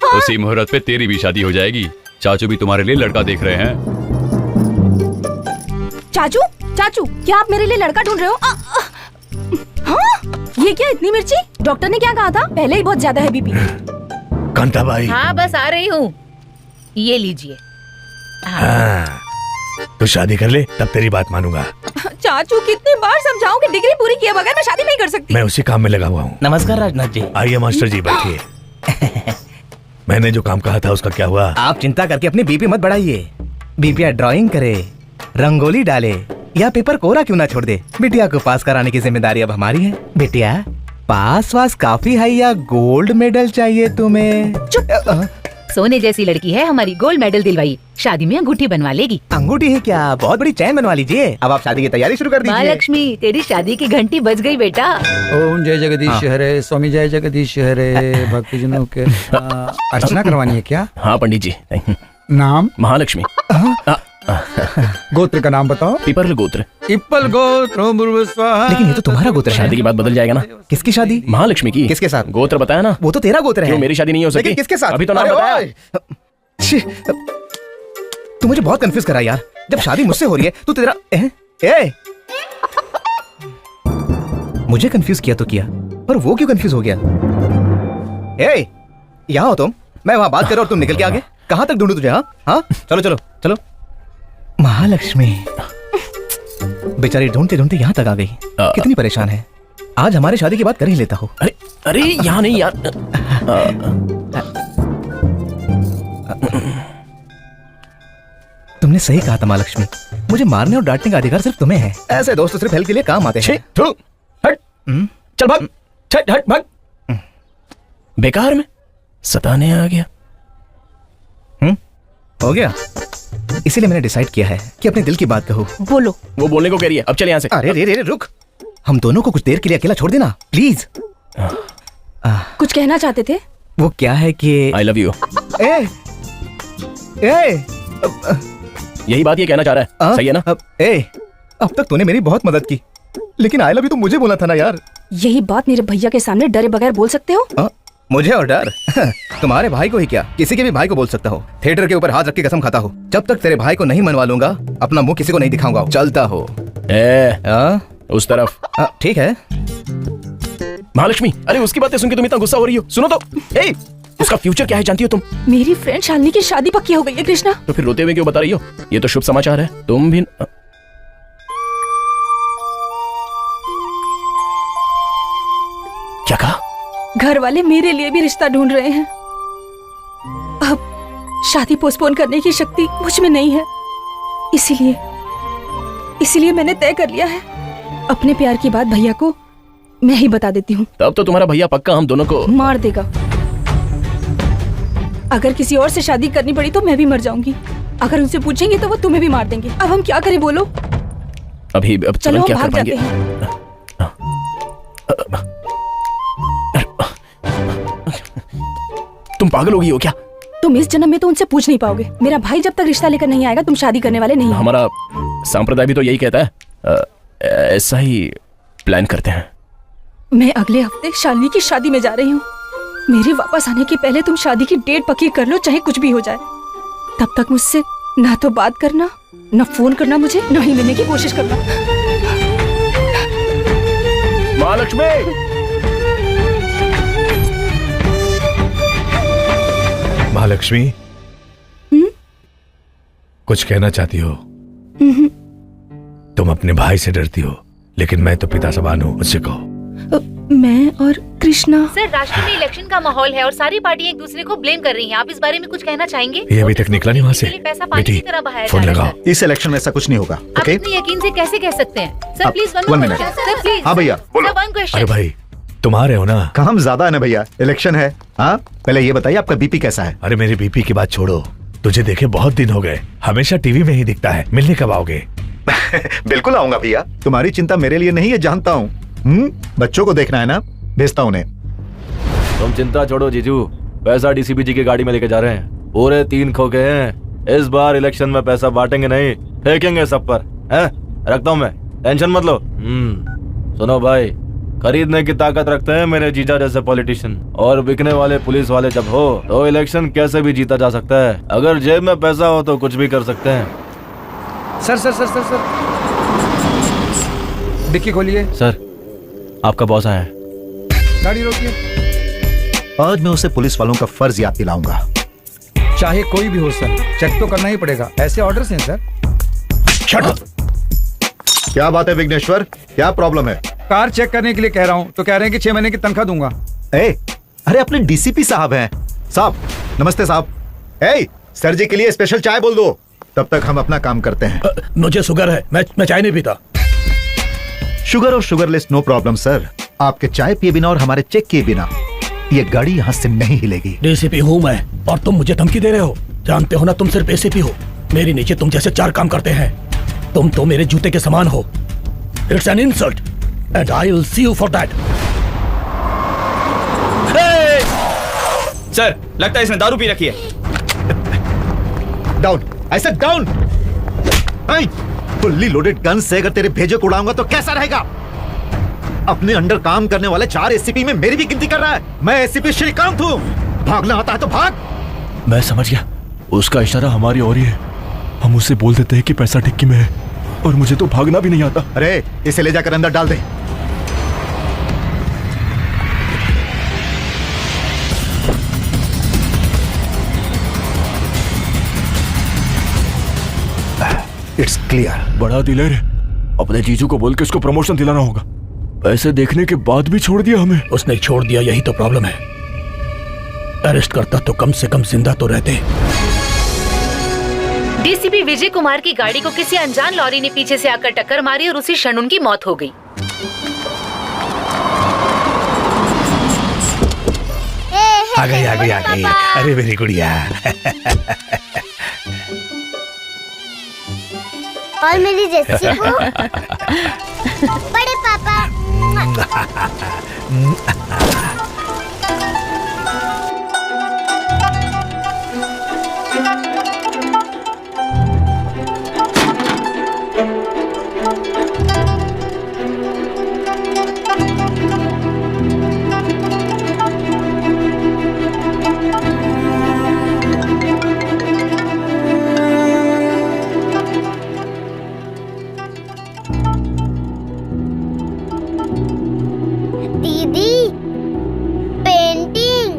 हाँ? उसी मुहूर्त पे तेरी भी शादी हो जाएगी। चाचू भी तुम्हारे लिए लड़का देख रहे हैं। चाचू, चाचू, क्या आप मेरे लिए लड़का ढूंढ रहे हो? हाँ? ये क्या इतनी मिर्ची? डॉक्टर ने क्या कहा था? पहले ही बहुत ज्यादा है बीपी। कांता भाई। हाँ, बस आ रही हूँ। ये लीजिए। हाँ, तो शादी कर ले, तब तेरी बात मानूंगा। चाचू, कितनी बार समझाऊं कि डिग्री पूरी किए बगैर मैं शादी नहीं कर सकती। मैं उसी काम में लगा हुआ हूँ। नमस्कार राजनाथ जी। आइए मास्टर जी, बैठिए। मैंने जो काम कहा था उसका क्या हुआ? आप चिंता करके अपनी बीपी मत बढ़ाइए। बिटिया ड्राइंग करे, रंगोली डाले या पेपर कोरा क्यों ना छोड़ दे, बिटिया को पास कराने की जिम्मेदारी अब हमारी है। बिटिया पास वास काफी है या गोल्ड मेडल चाहिए तुम्हें? सोने जैसी लड़की है हमारी, गोल्ड मेडल दिलवाई, शादी में अंगूठी बनवा लेगी। अंगूठी है क्या? बहुत बड़ी चैन बनवा लीजिए। अब आप शादी की तैयारी शुरू कर दीजिए। महालक्ष्मी तेरी शादी की घंटी बज गई बेटा। ओम जय जगदीश हरे, स्वामी जय जगदीश हरे। भक्तजनों के अर्चना करवानी है क्या? हाँ पंडित जी। नाम? महालक्ष्मी। गोत्र का नाम बताओ। पिपल गोत्र। पिपल गोत्र। लेकिन ये तो तुम्हारा गोत्र है। शादी के बाद बदल जाएगा ना। किसकी शादी? महालक्ष्मी की। किसके साथ? गोत्र बताया ना। वो तो तेरा गोत्र है। क्यों मेरी शादी नहीं हो सकती? किसके साथ? अभी तो नाम बताया। तू मुझे बहुत कंफ्यूज करा यार। जब शादी मुझसे हो रही है तो तेरा मुझे कंफ्यूज किया तो किया, पर वो क्यों कंफ्यूज हो गया? यहाँ हो तुम, मैं वहां बात कर रहा और तुम निकल के आगे। कहाँ तक ढूंढूं तुझे? हाँ चलो चलो चलो। महालक्ष्मी बेचारी ढूंढते ढूंढते यहाँ तक आ गई। कितनी परेशान है। आज हमारी शादी की बात कर ही लेता हूँ। अरे अरे यहाँ नहीं यार। तुमने सही कहा था महालक्ष्मी, मुझे मारने और डांटने का अधिकार सिर्फ तुम्हें है। ऐसे दोस्त सिर्फ हेल्प के लिए काम आते हैं। हट चल भाग, हट भाग। बेकार में सताने आ गया। हो गया। इसीलिए मैंने डिसाइड किया है कि अपने दिल की बात कहूँ। बोलो। वो बोलने को कह रही है, अब चल यहाँ से। अरे रे रे रुक, हम दोनों को कुछ देर के लिए अकेला छोड़ देना प्लीज। कुछ कहना चाहते थे? वो क्या है कि आई लव यू। यही बात ये कहना चाह रहा है, सही है ना? अब तक तूने मेरी बहुत मदद की, लेकिन आई लव यू तो मुझे बोला था ना यार। यही बात मेरे भैया के सामने डरे बगैर बोल सकते हो? मुझे और डर? तुम्हारे भाई को ही क्या, किसी के भी भाई को बोल सकता हो। थिएटर के ऊपर हाथ रख के कसम खाता हो, जब तक तेरे भाई को नहीं मनवा लूंगा अपना मुंह किसी को नहीं दिखाऊंगा। चलता हो। उस तरफ। ठीक है। महालक्ष्मी, अरे उसकी बातें सुन के तुम इतना गुस्सा हो रही हो? सुनो तो। उसका फ्यूचर क्या है जानती हो तुम? मेरी फ्रेंड शालिनी की शादी पक्की हो गई है कृष्णा। तो फिर रोते हुए क्यों बता रही हो? ये तो शुभ समाचार है। तुम भी क्या कहा? घर वाले मेरे लिए भी रिश्ता ढूंढ रहे हैं। अब शादी पोस्टपोन करने की शक्ति मुझ में नहीं है, इसीलिए मैंने तय कर लिया है अपने प्यार की बात भैया को मैं ही बता देती हूँ। तब तो तुम्हारा भैया पक्का हम दोनों को मार देगा। अगर किसी और से शादी करनी पड़ी तो मैं भी मर जाऊंगी। अगर उनसे पूछेंगे तो वो तुम्हें भी मार देंगे। अब हम क्या करें बोलो? अब चलो हम क्या भाग कर पाएंगे? जाते हैं। तुम पागल हो गई हो क्या? तुम इस जन्म में तो उनसे पूछ नहीं पाओगे। मेरा भाई जब तक रिश्ता लेकर नहीं आएगा तुम शादी करने वाले नहीं हो। हमारा संप्रदाय भी तो यही कहता है। ऐसा ही प्लान करते हैं। मैं अगले हफ्ते शालिनी की शादी में जा रही हूँ। मेरे वापस आने के पहले तुम शादी की डेट पक्की कर लो, चाहे कुछ भी हो जाए। तब तक मुझसे ना तो बात करना, ना फोन करना मुझे, ना ही मिलने की कोशिश करना। महालक्ष्मी, महालक्ष्मी, कुछ कहना चाहती हो? तुम अपने भाई से डरती हो, लेकिन मैं तो पिता समान हूँ, मुझसे कहो। मैं और कृष्णा। सर, राष्ट्र में इलेक्शन का माहौल है और सारी पार्टी एक दूसरे को ब्लेम कर रही हैं। आप इस बारे में कुछ कहना चाहेंगे? ये अभी तक निकला नहीं वहाँ से। पैसा पानी की तरह बहाया फोन जा रहा है। लगाओ। इस इलेक्शन में ऐसा कुछ नहीं होगा। आप इतने यकीन से कैसे कह सकते हैं? Sir please one minute। Sir please. हाँ भैया, बोलो। One question. अरे भाई, तुम आ रहे हो ना? काम ज्यादा है ना भैया, इलेक्शन है। हाँ, पहले ये बताइए आपका बीपी कैसा है? अरे मेरी बीपी की बात छोड़ो, तुझे देखे बहुत दिन हो गए, हमेशा टीवी में ही दिखता है। मिलने कब आओगे? बिल्कुल आऊंगा भैया, तुम्हारी चिंता मेरे लिए नहीं है, जानता हूँ। बच्चों को देखना है ना, भेजता हूँ उन्हें। तुम चिंता छोड़ो जीजू, पैसा डीसीपी जी की गाड़ी में लेके जा रहे हैं। पूरे 3 खोखे हैं। इस बार इलेक्शन में पैसा बांटेंगे नहीं, फेंकेंगे सब पर। हैं? रखता हूँ मैं, टेंशन मत लो। सुनो भाई, खरीदने की ताकत रखते हैं मेरे जीजा जैसे पॉलिटिशियन, और बिकने वाले पुलिस वाले जब हो तो इलेक्शन कैसे भी जीता जा सकता है। अगर जेब में पैसा हो तो कुछ भी कर सकते हैं। Sir sir sir sir sir dicky खोलिए। सर, आपका बॉस आया है। गाड़ी रोकिए। आज मैं उसे पुलिस वालों का फर्ज याद दिलाऊंगा। चाहे कोई भी हो सर, चेक तो करना ही पड़ेगा, ऐसे ऑर्डर्स हैं सर। क्या बात है विघ्नेश्वर, क्या प्रॉब्लम है? कार चेक करने के लिए कह रहा हूँ तो कह रहे हैं कि 6 महीने की तनख्वाह दूंगा। अरे अपने डीसीपी साहब हैं। साहब नमस्ते साहब। ए सर जी के लिए स्पेशल चाय बोल दो, तब तक हम अपना काम करते हैं। मुझे शुगर है, मैं चाय नहीं पीता। शुगर और शुगरलेस नो प्रॉब्लम सर। आपके चाय पिए बिना और हमारे चेक किए बिना ये गाड़ी यहाँ से नहीं हिलेगी। डीसीपी हूँ मैं और तुम मुझे धमकी दे रहे हो। जानते हो ना तुम सिर्फ एसीपी हो। मेरे नीचे तुम जैसे 4 काम करते हैं। तुम तो मेरे जूते के समान हो। It's an insult and I will see you for that. Sir लगता है इसने दारू पी रखी है। Down, I said down. Fully loaded gun से अगर तेरे भेजे को उड़ाऊंगा तो कैसा रहेगा? अपने अंडर काम करने वाले 4 एसीपी में मेरी भी गिनती कर रहा है। मैं एसीपी श्रीकांत हूँ। भागना आता है तो भाग। मैं समझ गया, उसका इशारा हमारी ओर ही है। हम उससे बोल देते हैं कि पैसा टिक्की में है और मुझे तो भागना भी नहीं आता। अरे इसे ले जाकर अंदर डाल दे। It's clear. बड़ा दिलेर है। अपने जीजू को बोल के उसको प्रमोशन दिलाना होगा। पैसे देखने के बाद भी छोड़ दिया हमें। उसने छोड़ दिया, यही तो प्रॉब्लम है। अरेस्ट करता तो कम से कम जिंदा तो रहते। डीसीपी विजय कुमार की गाड़ी को किसी अनजान लॉरी ने पीछे से आकर टक्कर मारी और उसी क्षण उनकी मौत हो गई। आ गई। अरे मेरी गुड़िया। और मेरी जस्सी को बड़े पापा। दीदी पेंटिंग।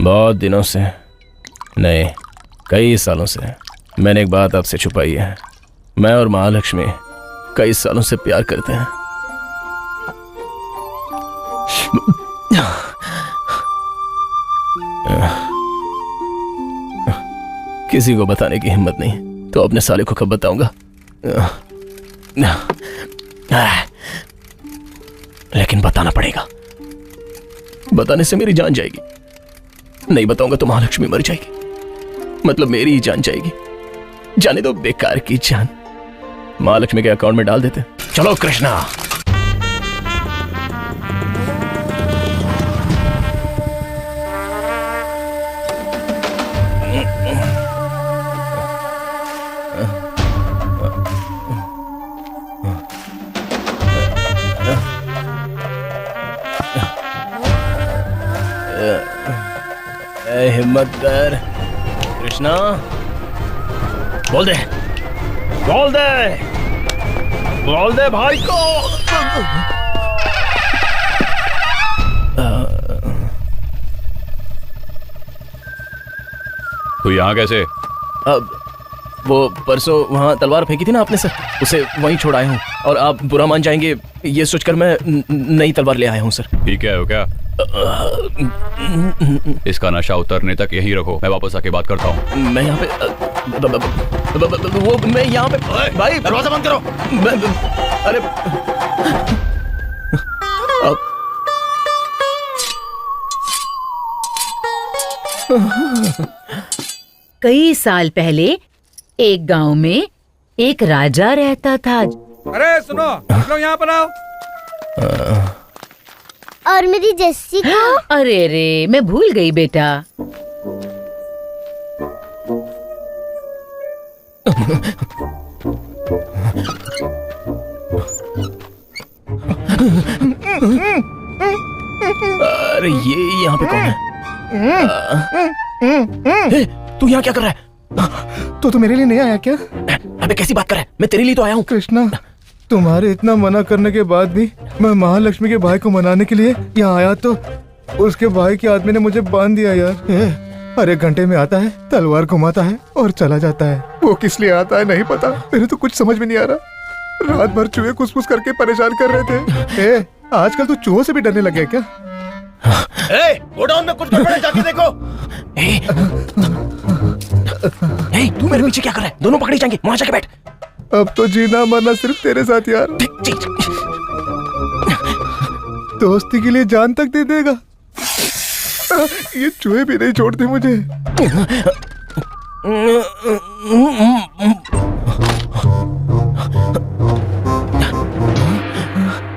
बहुत दिनों से, नहीं कई सालों से मैंने एक बात आपसे छुपाई है। मैं और महालक्ष्मी कई सालों से प्यार करते हैं। किसी को बताने की हिम्मत नहीं, तो अपने साले को कब बताऊंगा? लेकिन बताना पड़ेगा। बताने से मेरी जान जाएगी। नहीं बताऊंगा तो महालक्ष्मी मर जाएगी। मतलब मेरी ही जान जाएगी। जाने दो बेकार की जान। महालक्ष्मी के अकाउंट में डाल देते। चलो कृष्णा। हिम्मत कर कृष्णा। बोल दे बोल दे बोल दे भाई को। तू यहाँ कैसे? अब वो परसों वहाँ तलवार फेंकी थी ना आपने सर, उसे वहीं छोड़ आया हूँ। और आप बुरा मान जाएंगे ये सोचकर मैं नई तलवार ले आया हूँ सर। ठीक है क्या? इसका नशा उतरने तक यहीं रखो, मैं वापस आके बात करता हूँ। मैं यहाँ पे वो मैं यहाँ पे भाई दरवाजा बंद करो। अरे कई साल पहले एक गांव में एक राजा रहता था। अरे सुनो, लोग यहाँ पर आओ। और मेरी जस्सी को? अरे रे, मैं भूल गई बेटा। अरे ये यहाँ पे कौन है? तू यहाँ क्या कर रहा है? तो मेरे लिए नहीं आया क्या? अबे कैसी बात कर रहा है? मैं तेरे लिए तो आया हूँ। कृष्णा, तुम्हारे इतना मना करने के बाद भी मैं महालक्ष्मी के भाई को मनाने के लिए यहाँ आया तो उसके भाई के आदमी ने मुझे बांध दिया यार। हर एक घंटे में आता है, तलवार घुमाता है और चला जाता है। वो किस लिए आता है नहीं पता, मेरे तो कुछ समझ में नहीं आ रहा। रात भर चूहे कुछ करके परेशान कर रहे थे। आजकल तो चूहों से भी डरने लगे क्या? गोडाउन में कुछ गड़बड़ है, जाके देखो। तू मेरे पीछे क्या कर रहा है? दोनों पकड़े जाएंगे, वहां जाके बैठ। अब तो जीना मरना सिर्फ तेरे साथ यार। दोस्ती के लिए जान तक दे देगा। ये चूहे भी नहीं छोड़ते मुझे।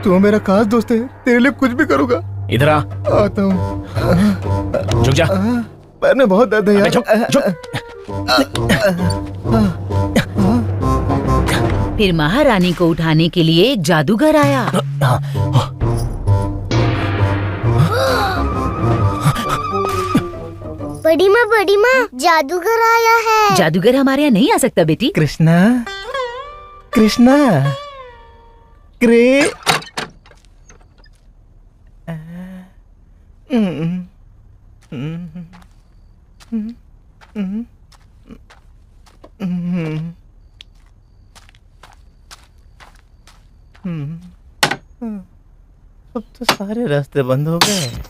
तू मेरा खास दोस्त है, तेरे लिए कुछ भी करूंगा। इधर आ। आता हूँ। झुक जा। पैर में बहुत दर्द है यार। फिर महारानी को उठाने के लिए एक जादूगर आया। बड़ी माँ, जादूगर आया है। जादूगर हमारे यहाँ नहीं आ सकता बेटी। कृष्णा, कृष्णा, अब तो सारे रास्ते बंद हो गए।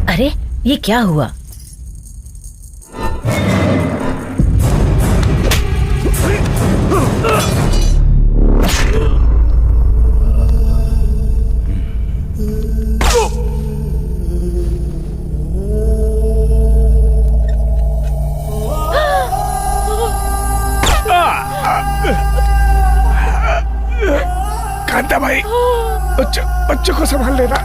अरे ये क्या हुआ? कांता भाई, बच्चों को संभाल लेना।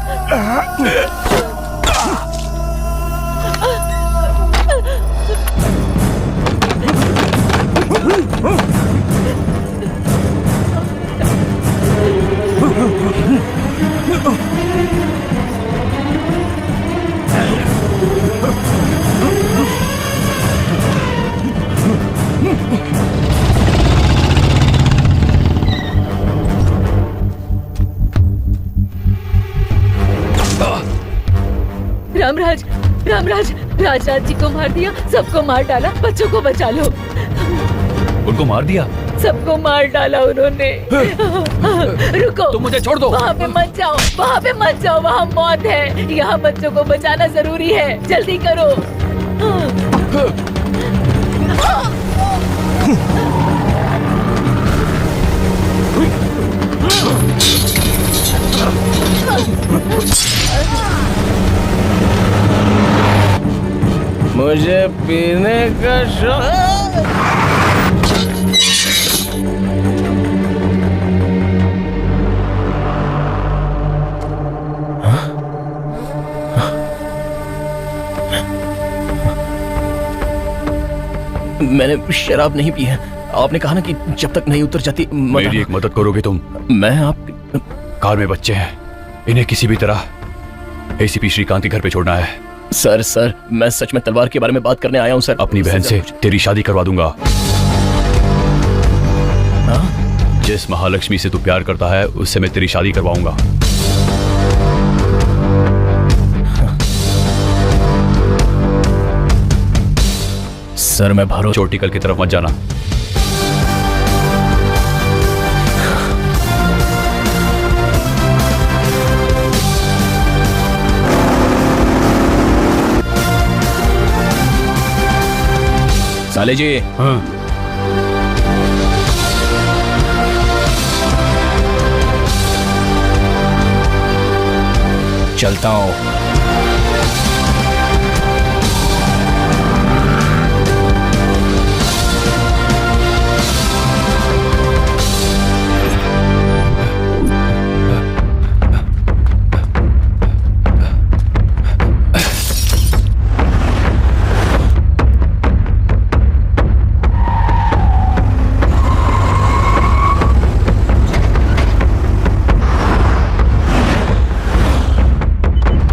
रामराज, रामराज, राजराज जी को मार दिया, सबको मार डाला, बच्चों को बचा लो। उनको मार दिया? सबको मार डाला उन्होंने। रुको, तुम मुझे छोड़ दो। वहाँ पे मत जाओ, वहाँ पे मत जाओ, वहाँ मौत है। यहाँ बच्चों को बचाना जरूरी है, जल्दी करो। मुझे पीने का शौक। मैंने शराब नहीं पी है। आपने कहा ना कि जब तक नहीं उतर जाती मेरी एक मदद करोगे तुम? मैं आप कार में बच्चे हैं, इन्हें किसी भी तरह एसीपी श्रीकांत के घर पे छोड़ना है। सर मैं सच में तलवार के बारे में बात करने आया हूँ सर। अपनी बहन से तेरी शादी करवा दूंगा। जिस महालक्ष्मी से तू प्यार करता है उससे मैं तेरी शादी करवाऊंगा। सर मैं भरोसा चोटिकल की तरफ मत जाना। साले जी। हाँ। चलता हूं।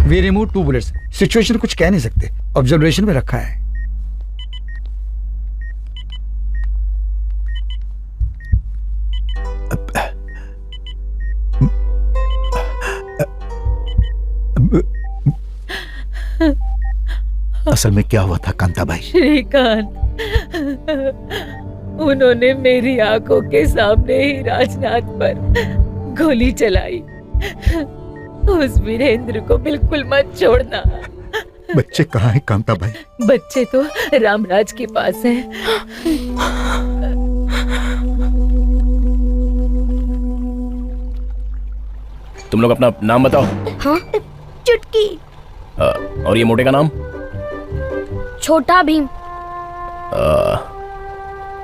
We remove 2 bullets. सिचुएशन कुछ कह नहीं सकते, ऑब्जर्वेशन में रखा है। असल में क्या हुआ था कांता भाई? श्रीकांत, उन्होंने मेरी आंखों के सामने ही राजनाथ पर गोली चलाई। उस वीरेंद्र को बिल्कुल मत छोड़ना। बच्चे कहाँ हैं कांता भाई? बच्चे तो रामराज के पास हैं। तुम लोग अपना नाम बताओ। हाँ, चुटकी। और ये मोटे का नाम? छोटा भीम।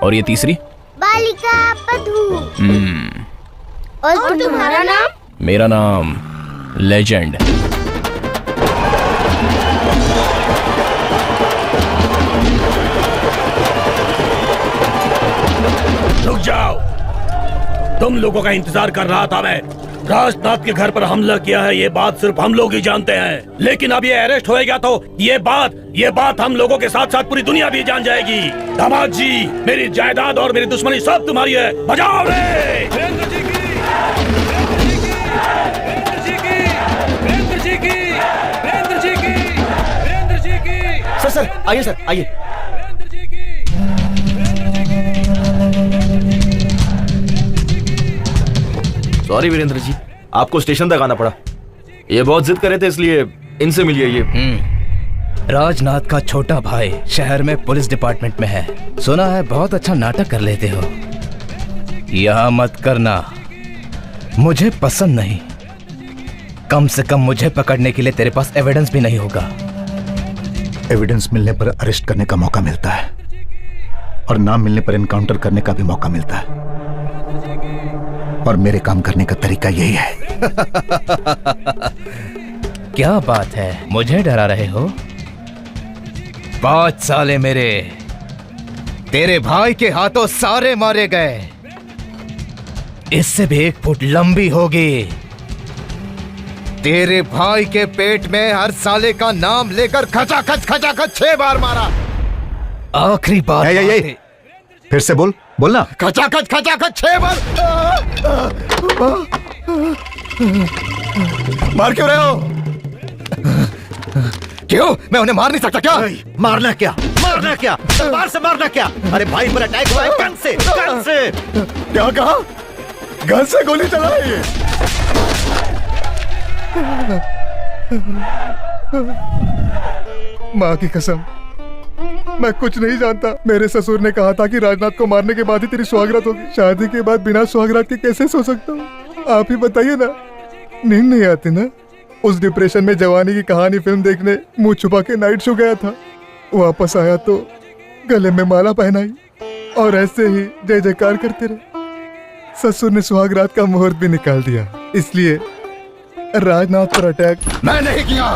और ये तीसरी? बालिका बधू। और तुम्हारा नाम? मेरा नाम लेजेंड। रुक जाओ, तुम लोगों का इंतजार कर रहा था मैं। राजनाथ के घर पर हमला किया है ये बात सिर्फ हम लोग ही जानते हैं, लेकिन अब ये अरेस्ट होएगा तो ये बात हम लोगों के साथ साथ पूरी दुनिया भी जान जाएगी। दामाद जी, मेरी जायदाद और मेरी दुश्मनी सब तुम्हारी है। बजाओ रे! सर आइए सर आइए। सॉरी वीरेंद्र जी, आपको स्टेशन तक आना पड़ा। ये बहुत जिद करे थे इसलिए इनसे मिलिए। ये राजनाथ का छोटा भाई शहर में पुलिस डिपार्टमेंट में है। सुना है बहुत अच्छा नाटक कर लेते हो। यहाँ मत करना, मुझे पसंद नहीं। कम से कम मुझे पकड़ने के लिए तेरे पास एविडेंस भी नहीं होगा। एविडेंस मिलने पर अरेस्ट करने का मौका मिलता है और नाम मिलने पर एनकाउंटर करने का भी मौका मिलता है, और मेरे काम करने का तरीका यही है। क्या बात है, मुझे डरा रहे हो? 5 साले मेरे तेरे भाई के हाथों सारे मारे गए। इससे भी 1 फुट लंबी होगी। तेरे भाई के पेट में हर साले का नाम लेकर खचाखच 6 बार मारा। आखिरी बार फिर से बोलना। खचाखच 6 बार। मार क्यों रहे हो? क्यों? मैं उन्हें मार नहीं सकता क्या? मारना क्या? तलवार से मारना क्या? अरे भाई पर अटैक हुआ है गन से। क्या कहा? गन से गोली चलाई? माँ की कसम, मैं कुछ नहीं जानता। मेरे ससुर ने कहा था कि राजनाथ को मारने के बाद ही तेरी सुहागरात होगी। शादी के बाद बिना सुहागरात के कैसे सो सकता हूँ? आप ही बताइए ना। नींद नहीं आती ना? उस डिप्रेशन में जवानी की कहानी फिल्म देखने मुंह छुपा के नाइट शो गया था। वापस आया तो गले में माला पहनाई और ऐसे ही जय जयकार करते रहे। ससुर ने सुहागरात का मुहूर्त भी निकाल दिया। इसलिए राजनाथ पर अटैक मैं नहीं किया।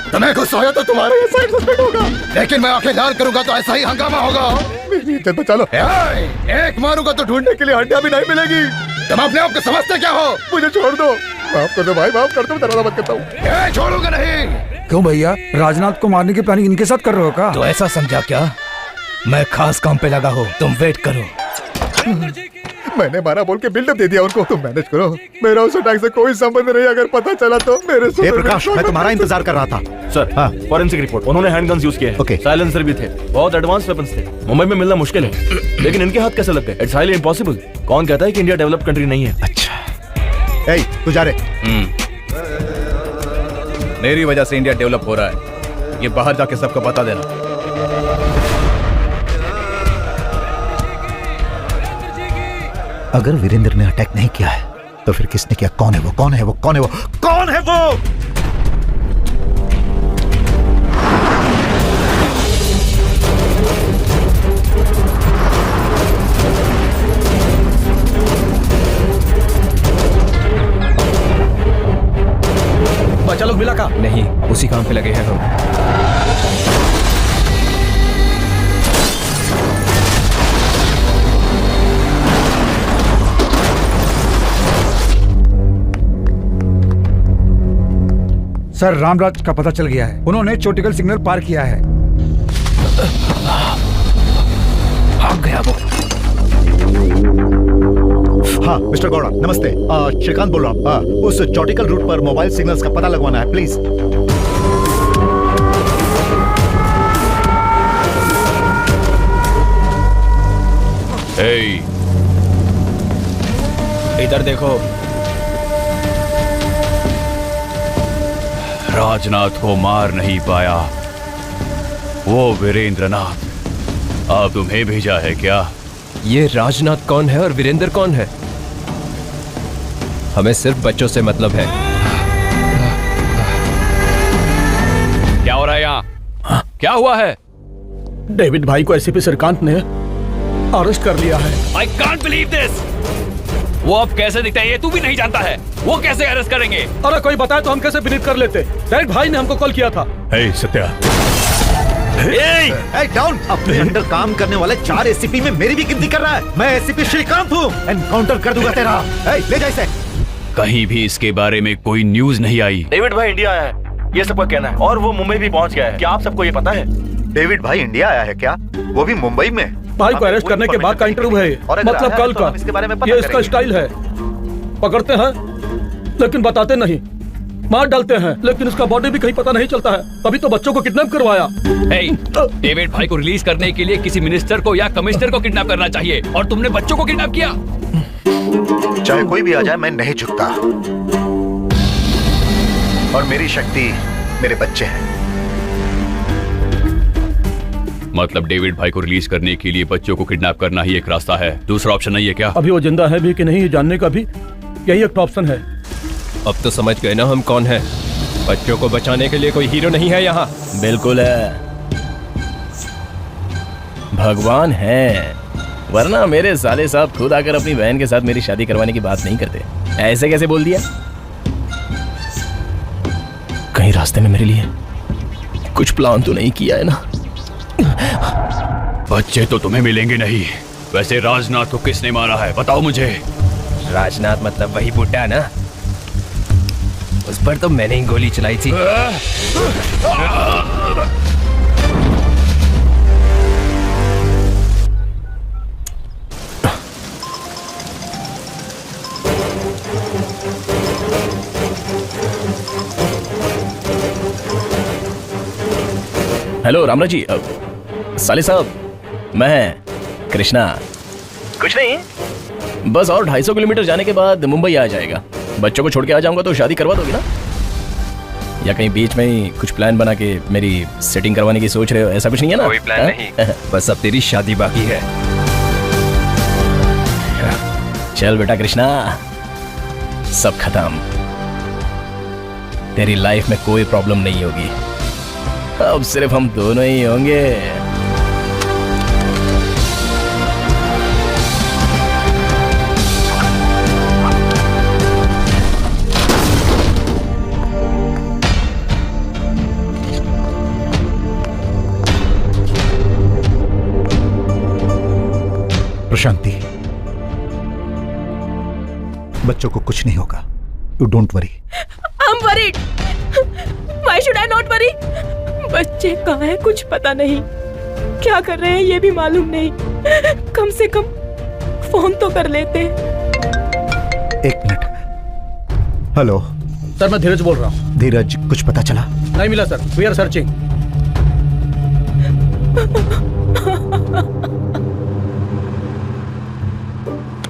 तुम्हें गुस्सा आया तो तुम्हारा ये साइड सस्पेंड होगा, लेकिन मैं आंखें लाल करूंगा तो ऐसा ही हंगामा होगा। मेरी इज्जत बचा लो। एक मारूंगा तो ढूंढने के लिए हड्डियां भी नहीं मिलेगी। तुम अपने आप को समझते क्या हो? मुझे छोड़ दो, माफ कर दो भाई, माफ कर दो, दरवाजा बंद करता हूँ। छोड़ूंगा नहीं। क्यों भैया, राजनाथ को मारने की प्लानिंग इनके साथ कर रहे हो का? तो ऐसा समझा क्या मैं खास काम पे लगा हूँ, तुम वेट करो। मैंने 12 बोल के बिल्डअप दे दिया उनको, तुम मैनेज करो। मेरा उस अटैक से कोई संबंध नहीं, अगर पता चला तो मेरे से। प्रकाश, मैं तुम्हारा इंतजार कर रहा था। सर, हाँ, फॉरेंसिक रिपोर्ट, उन्होंने हैंडगन्स यूज किए हैं, साइलेंसर भी थे, बहुत एडवांस वेपन्स थे। मुंबई में मिलना मुश्किल है, लेकिन इनके हाथ कैसे लग गए? It's highly impossible. कौन कहता है कि इंडिया डेवलप्ड कंट्री नहीं है? अच्छा, तू जा रे। मेरी वजह से इंडिया डेवलप हो रहा है, ये बाहर जाके सबको बता देना। अगर वीरेंद्र ने अटैक नहीं किया है तो फिर किसने किया? कौन है वो? कौन है वो? कौन है वो? कौन है वो? बच्चा लोग मिला का? नहीं, उसी काम पे लगे हैं हम। सर, रामराज का पता चल गया है, उन्होंने चोटिकल सिग्नल पार किया है। भाग गया वो। हाँ मिस्टर गौड़ा, नमस्ते। श्रीकांत बोल रहा हूँ। उस चोटिकल रूट पर मोबाइल सिग्नल्स का पता लगवाना है, प्लीज। इधर देखो। राजनाथ को मार नहीं पाया वो वीरेंद्रनाथ, अब तुम्हें भेजा है क्या? ये राजनाथ कौन है और वीरेंद्र कौन है? हमें सिर्फ बच्चों से मतलब है। क्या हो रहा है यहाँ? क्या हुआ है? डेविड भाई को एसीपी श्रीकांत ने अरेस्ट कर लिया है। I can't believe this! वो अब कैसे दिखता है ये तू भी नहीं जानता है, वो कैसे अरेस्ट करेंगे? अरे कोई बताए तो हम कैसे बिलीव कर लेते? डेविड भाई ने हमको कॉल किया था। हे सत्या, डाउन। अपने अंडर काम करने वाले 4 एसीपी में मेरी भी गिनती कर रहा है। मैं एसीपी श्रीकांत हूँ, एनकाउंटर कर दूंगा तेरा। ले जा इसे। कहीं भी इसके बारे में कोई न्यूज नहीं आई। डेविड भाई इंडिया आया है, ये सबका कहना है, और वो मुंबई भी पहुंच गया है। क्या आप सबको ये पता है? डेविड भाई इंडिया आया है क्या? वो भी मुंबई में? भाई को अरेस्ट करने के बाद का इंटरव्यू है, मतलब कल का। ये इसका स्टाइल है, पकड़ते हैं लेकिन बताते नहीं, मार डालते हैं लेकिन इसका बॉडी भी कहीं पता नहीं चलता है। तभी तो बच्चों को किडनैप करवाया। डेविड भाई को रिलीज करने के लिए किसी मिनिस्टर को या कमिश्नर को किडनैप करना चाहिए, और तुमने बच्चों को किडनैप किया। चाहे कोई भी आ जाए, मैं नहीं झुकता, और मेरी शक्ति मेरे बच्चे हैं। मतलब डेविड भाई को रिलीज करने के लिए बच्चों को किडनैप करना ही एक रास्ता है, दूसरा ऑप्शन नहीं है क्या? अभी वो जिंदा है भी कि नहीं जानने का भी यही एक ऑप्शन है। अब तो समझ गए ना हम कौन है। बच्चों को बचाने के लिए कोई हीरो नहीं है यहाँ। बिल्कुल है, भगवान है, वरना मेरे साले साहब खुद आकर अपनी बहन के साथ मेरी शादी करवाने की बात नहीं करते। ऐसे कैसे बोल दिया? कहीं रास्ते में मेरे लिए कुछ प्लान तो नहीं किया है ना? बच्चे तो तुम्हें मिलेंगे नहीं। वैसे राजनाथ को किसने मारा है, बताओ मुझे। राजनाथ मतलब वही बुड्ढा ना? उस पर तो मैंने ही गोली चलाई थी। हेलो रामराज जी, साले साहब, मैं कृष्णा। कुछ नहीं, बस और 250 किलोमीटर जाने के बाद मुंबई आ जाएगा। बच्चों को छोड़ के आ जाऊंगा तो शादी करवा दोगे ना? या कहीं बीच में ही कुछ प्लान बना के मेरी सेटिंग करवाने की सोच रहे हो? ऐसा कुछ नहीं है ना? कोई प्लान नहीं, बस अब तेरी शादी बाकी है। चल बेटा कृष्णा, सब खत्म। तेरी लाइफ में कोई प्रॉब्लम नहीं होगी, अब सिर्फ हम दोनों ही होंगे। बच्चों को कुछ नहीं होगा, you don't worry. I'm worried. Why should I not worry? बच्चे कहाँ हैं कुछ पता नहीं, क्या कर रहे हैं ये भी मालूम नहीं। कम से कम फोन तो कर लेते। एक मिनट। हेलो सर, मैं धीरज बोल रहा हूँ। धीरज, कुछ पता चला? नहीं मिला सर, वी आर सर्चिंग।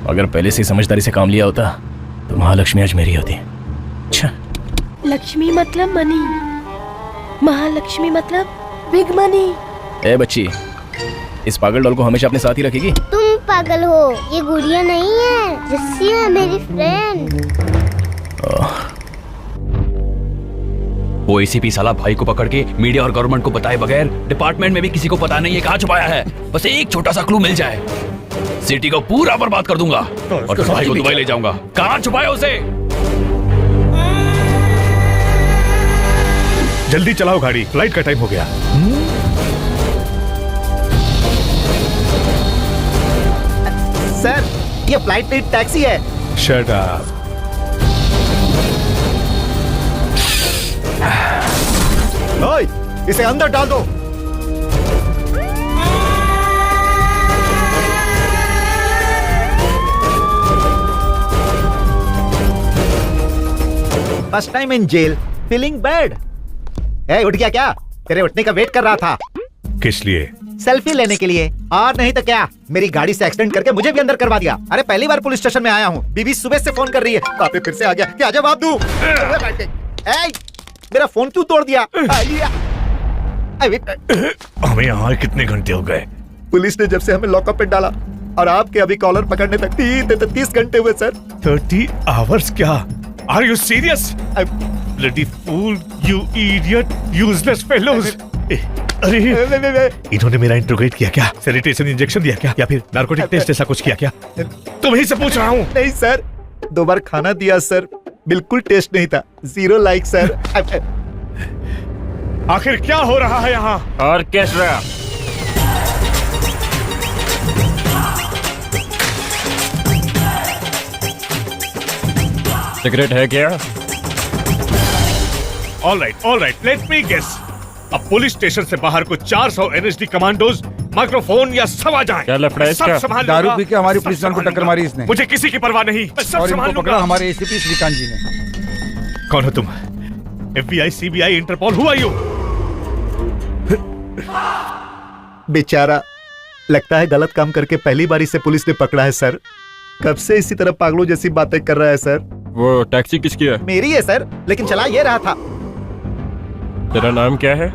अगर पहले से समझदारी से काम लिया होता तो महालक्ष्मी आज मेरी होती। अच्छा, लक्ष्मी मतलब मनी, महालक्ष्मी मतलब बिग मनी। ए बच्ची, इस पागल डॉल को हमेशा अपने साथ ही रखेगी? तुम पागल हो, ये गुड़िया नहीं है, जस्सी है मेरी फ्रेंड। वो एसीपी साला भाई को पकड़ के मीडिया और गवर्नमेंट को बताए बगैर डिपार्टमेंट में भी किसी को पता नहीं है कहाँ छुपाया है। बस एक छोटा सा क्लू मिल जाए, सिटी को पूरा बर्बाद कर दूंगा और फिर भाई को दुबई ले जाऊंगा। कहाँ छुपाया उसे? जल्दी चलाओ गाड़ी, फ्लाइट का टाइम हो गया। सर, ये फ्लाइट नहीं टैक्सी है। Shut up. ओए, इसे अंदर डाल दो। First time in jail, feeling bad. उठ गया क्या? तेरे उठने का वेट कर रहा था। किस लिए? सेल्फी लेने के लिए, और नहीं तो क्या। मेरी गाड़ी से एक्सीडेंट करके मुझे भी अंदर करवा दिया। अरे पहली बार पुलिस स्टेशन में आया हूँ। बीवी सुबह से फोन कर रही है, पापे फिर से आ गया, क्या जवाब दूं? मेरा फोन क्यों तोड़ दिया? हमें यहाँ कितने घंटे हो गए? पुलिस ने जब से हमें लॉकअप पे डाला और आपके अभी कॉलर पकड़ने तक 30 घंटे हुए सर। 30 आवर्स क्या? Are you serious? Bloody fool, you idiot, useless fellows! अरे इन्होंने मेरा इंट्रोगेट किया क्या? सैनिटाइजर इंजेक्शन दिया क्या? या फिर नार्कोटिक टेस्ट ऐसा कुछ किया क्या? तुम्हीं से पूछ रहा हूँ। नहीं सर, 2 बार खाना दिया सर, बिल्कुल टेस्ट नहीं था, 0 लाइक सर। आखिर क्या हो रहा है यहाँ? ऑर्केस्ट्रा। सिगरेट है क्या? All right, let me guess. अब पुलिस स्टेशन से बाहर को 400 NSD कमांडोज, माइक्रोफोन या सब आ जाएं। क्या लफड़ा है इसका? दारू पी के हमारी पुलिस वालों को टक्कर मारी इसने। मुझे किसी की परवाह नहीं, मैं सब और संभाल इनको लूंगा। पकड़ा हमारे एसीपी श्रीकांत जी ने। कौन हो तुम? FBI, CBI, Interpol, who are you? बेचारा, लगता है गलत काम करके पहली बार इसे पुलिस ने पकड़ा है सर। कब से इसी तरह पागलों जैसी बातें कर रहा है सर। वो टैक्सी किसकी है? मेरी है सर, लेकिन चला ये रहा था। तेरा नाम क्या है?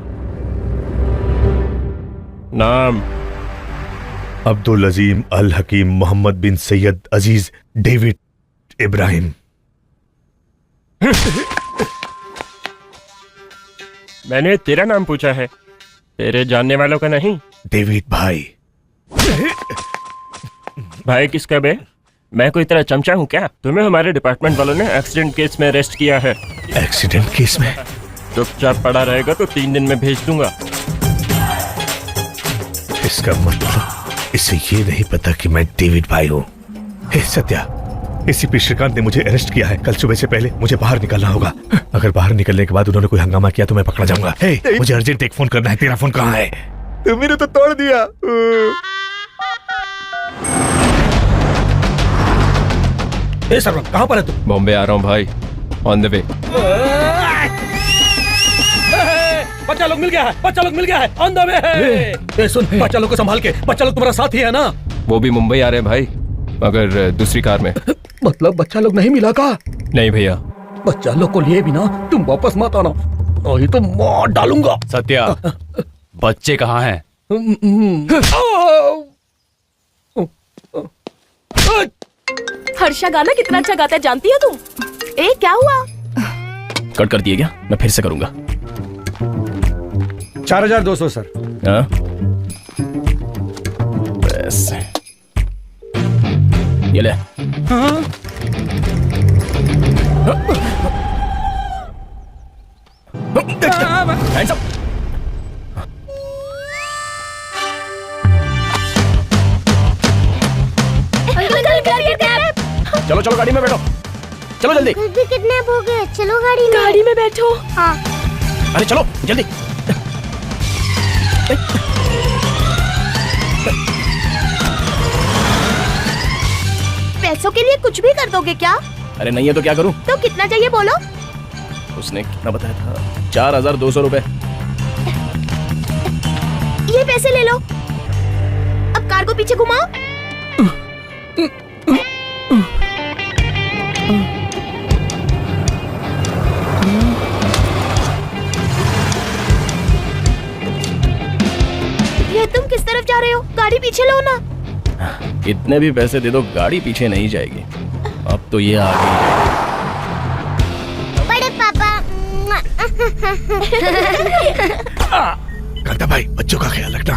नाम? अब्दुल अजीम अल हकीम मोहम्मद बिन सैयद अजीज डेविड इब्राहिम। मैंने तेरा नाम पूछा है, तेरे जानने वालों का नहीं। डेविड भाई। भाई किसका बे? मैं कोई तेरा चमचा हूँ क्या? तुम्हें हमारे डिपार्टमेंट वालों ने एक्सीडेंट केस में अरेस्ट किया है। एक्सीडेंट केस में? चुपचाप पड़ा रहेगा तो 3 दिन में भेज दूंगा। इसका मतलब इसे ये नहीं पता कि मैं डेविड भाई हूँ। हे सत्या, एसीपी श्रीकांत ने मुझे अरेस्ट किया है। कल सुबह से पहले मुझे बाहर निकलना होगा। अगर बाहर निकलने के बाद उन्होंने कोई हंगामा किया तो मैं पकड़ा जाऊंगा। हे, मुझे अर्जेंट एक फोन करना है। तेरा फोन कहाँ है? तुमने तो तोड़ दिया। सरवन, कहाँ पर है तू? बॉम्बे आ रहा हूँ भाई, ऑन द वे। बच्चा लोग मिल गया है, बच्चा लोग मिल गया है, ऑन द वे। सुन, बच्चा लोग को संभाल के, बच्चा लोग तुम्हारा साथ ही है ना? वो भी मुंबई आ रहे हैं भाई, मगर दूसरी कार में। मतलब बच्चा लोग नहीं मिला का? नहीं भैया। बच्चा लोग को लिए बिना तुम वापस मत आना, नहीं तो मार डालूंगा। सत्या, बच्चे कहाँ हैं? हर्षा गाना कितना अच्छा गाता है, जानती हो तुम? क्या हुआ? कट कर दिए क्या? मैं फिर से करूंगा। 4200 सर। हाँ? बस ये ले। Hands up. चलो चलो गाड़ी में बैठो। चलो जल्दी। खुद भी किडनैप हो गए। चलो गाड़ी में। गाड़ी में बैठो। हाँ। अरे चलो जल्दी। पैसों के लिए कुछ भी कर दोगे क्या? अरे नहीं है तो क्या करूं? तो कितना चाहिए बोलो? उसने कितना बताया था? 4200 रुपए। ये पैसे ले लो। अब कार को पीछे घुमाओ। ये तुम किस तरफ जा रहे हो? गाड़ी पीछे लो ना। इतने भी पैसे दे दो, गाड़ी पीछे नहीं जाएगी। अब तो ये आगे ही जाएगी। बड़े पापा। कांता भाई, बच्चों का ख्याल रखना।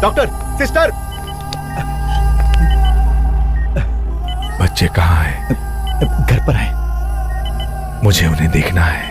Doctor, sister. बच्चे कहाँ हैं? घर पर है। मुझे उन्हें देखना है।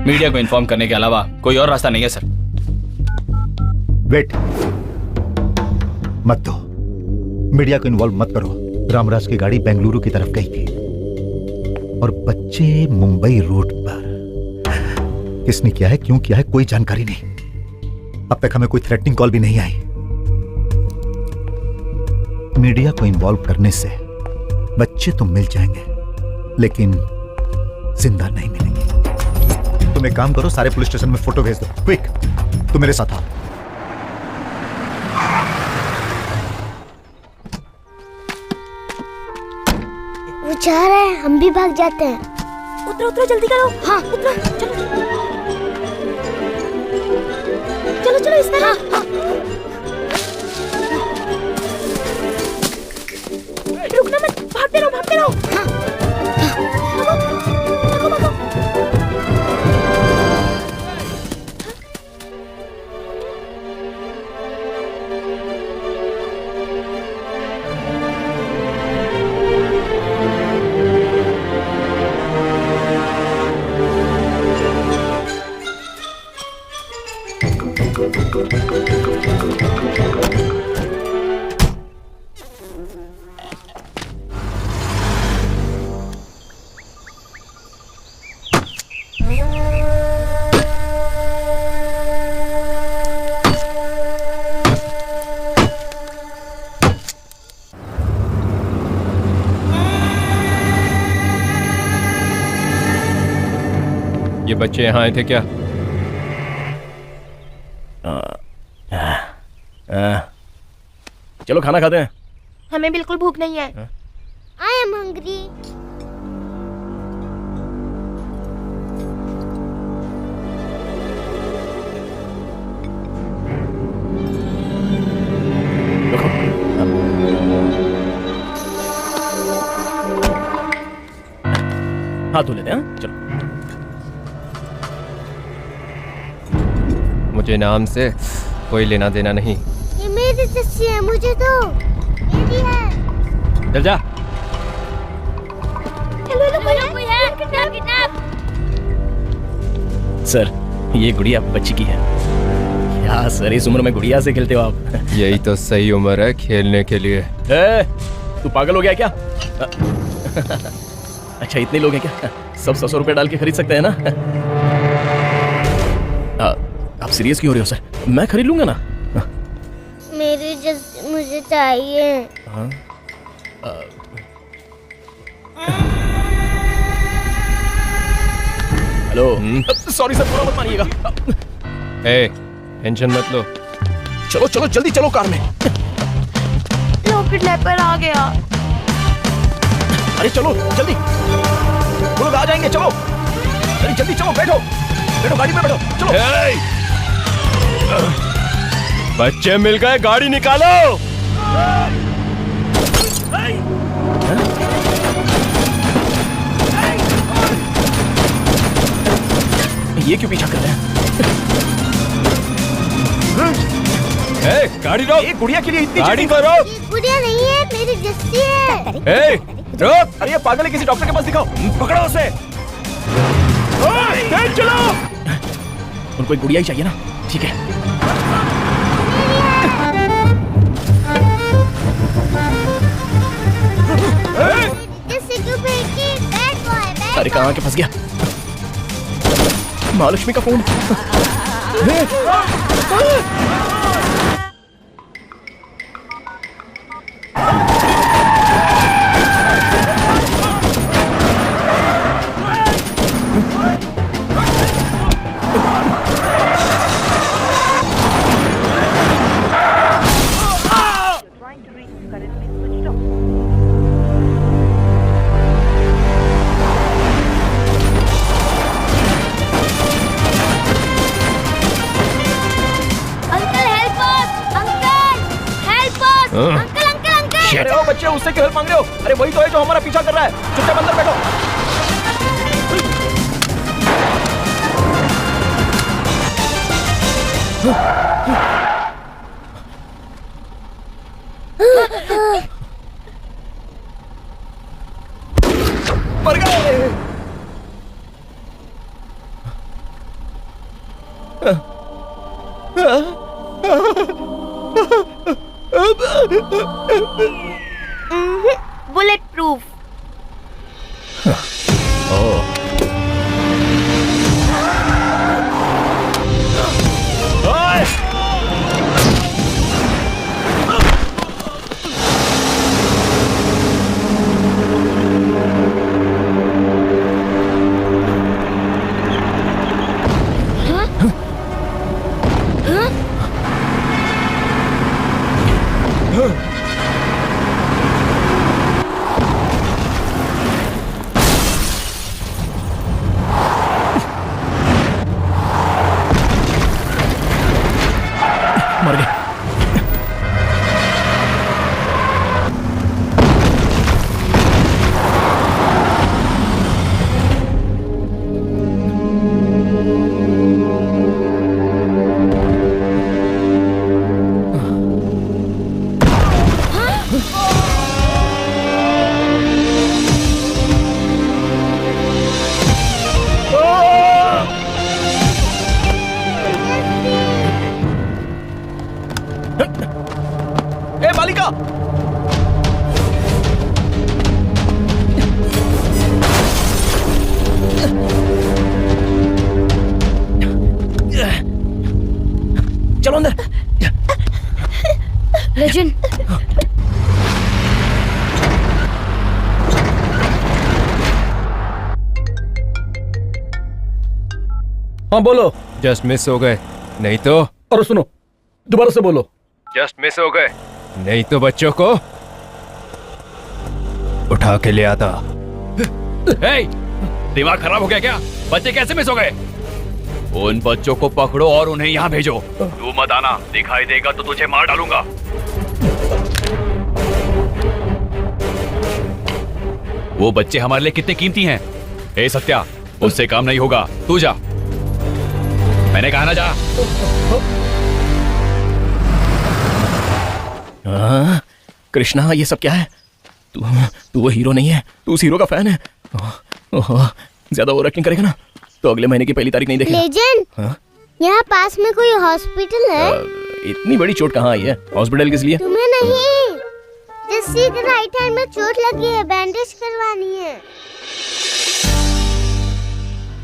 मीडिया को इन्फॉर्म करने के अलावा कोई और रास्ता नहीं है सर। वेट मत दो, मीडिया को इन्वॉल्व मत करो। रामराज की गाड़ी बेंगलुरु की तरफ गई थी और बच्चे मुंबई रोड पर। किसने किया है, क्यों किया है, कोई जानकारी नहीं। अब तक हमें कोई थ्रेटनिंग कॉल भी नहीं आई। मीडिया को इन्वॉल्व करने से बच्चे तो मिल जाएंगे लेकिन जिंदा नहीं मिलेंगे। तुम एक काम करो, सारे पुलिस स्टेशन में फोटो भेज दो। क्विक, तुम मेरे साथ आओ। वो जा रहा है, हम भी भाग जाते हैं। उतरो उतरो, जल्दी करो। हाँ उतरो, चलो चलो चलो इस तरह। हाँ। रुकना मत, भागते रहो भागते रहो। हाँ। भागो भागो भागो। ये बच्चे यहाँ आए थे क्या? चलो खाना खाते हैं। हमें बिल्कुल भूख नहीं है। I am hungry. हाथ धो लेते हैं। चलो। मुझे नाम से कोई लेना देना नहीं। ये मेरी सच्ची है, मुझे दो। मेरी है। चल जा। हेलो कोई है। Kidnap kidnap. सर, ये गुड़िया बच्ची की है। क्या सर, इस उम्र में गुड़िया से खेलते हो आप? यही तो सही उम्र है खेलने के लिए। तू पागल हो गया क्या? अच्छा, इतने लोग हैं क्या? सब 100 रुपए डाल के खरीद सकते हैं ना? आप सीरियस क्यों हो रहे हो सर? मैं खरीद लूंगा ना। मेरी जैसी मुझे चाहिए। हेलो। सॉरी सर, बुरा मत मानिएगा। ए, टेंशन मत लो। चलो चलो जल्दी चलो कार में। लो पॉकेट लैपर आ गया। अरे चलो जल्दी, वो लोग आ जाएंगे, चलो। अरे जल्दी चलो, बैठो बैठो, गाड़ी में बैठो, चलो। बच्चे मिल गए, गाड़ी निकालो। ये क्यों पीछा कर रहे हैं? गाड़ी रोक। एक गुड़िया के लिए इतनी गाड़ी को रोक। गुड़िया नहीं है, मेरी जस्सी है। रोक। अरे ये पागल है, किसी डॉक्टर के पास दिखाओ। पकड़ो उसे। तेज चलो। उनको एक गुड़िया ही चाहिए ना, ठीक है। अरे कहाँ के फंस गया? महालक्ष्मी का फोन। अरे ओ बच्चे, उससे क्यों हेल्प मांग रहे हो? अरे वही तो है जो हमारा पीछा कर रहा है। चुपचाप अंदर बैठो। मर गए। Bullet proof. मर गए। ए बालिका, चलो अंदर। लेजेंड, हाँ बोलो। जस्ट मिस हो गए, नहीं तो। और सुनो, दोबारा से बोलो। जस्ट मिस हो गए, नहीं तो बच्चों को उठा के ले आता। दिमाग खराब हो गया क्या? बच्चे कैसे मिस हो गए? उन बच्चों को पकड़ो और उन्हें यहाँ भेजो। तू मत आना, दिखाई देगा तो तुझे मार डालूंगा। वो बच्चे हमारे लिए कितने कीमती हैं। ए सत्या, उससे काम नहीं होगा, तू जा। मैंने कहा ना जा। कृष्णा, ये सब क्या है? तू वो हीरो नहीं है, तू उस हीरो का फैन है। ज्यादा ओवर एक्टिंग करेगा ना तो अगले महीने की पहली तारीख नहीं देखेगा। लेजेंड, यहाँ पास में कोई हॉस्पिटल है? इतनी बड़ी चोट कहाँ आई है? हॉस्पिटल किस लिए? तुम्हें नहीं, जस्सी के राइट हैंड में चोट लगी है, बैंडेज करवानी है।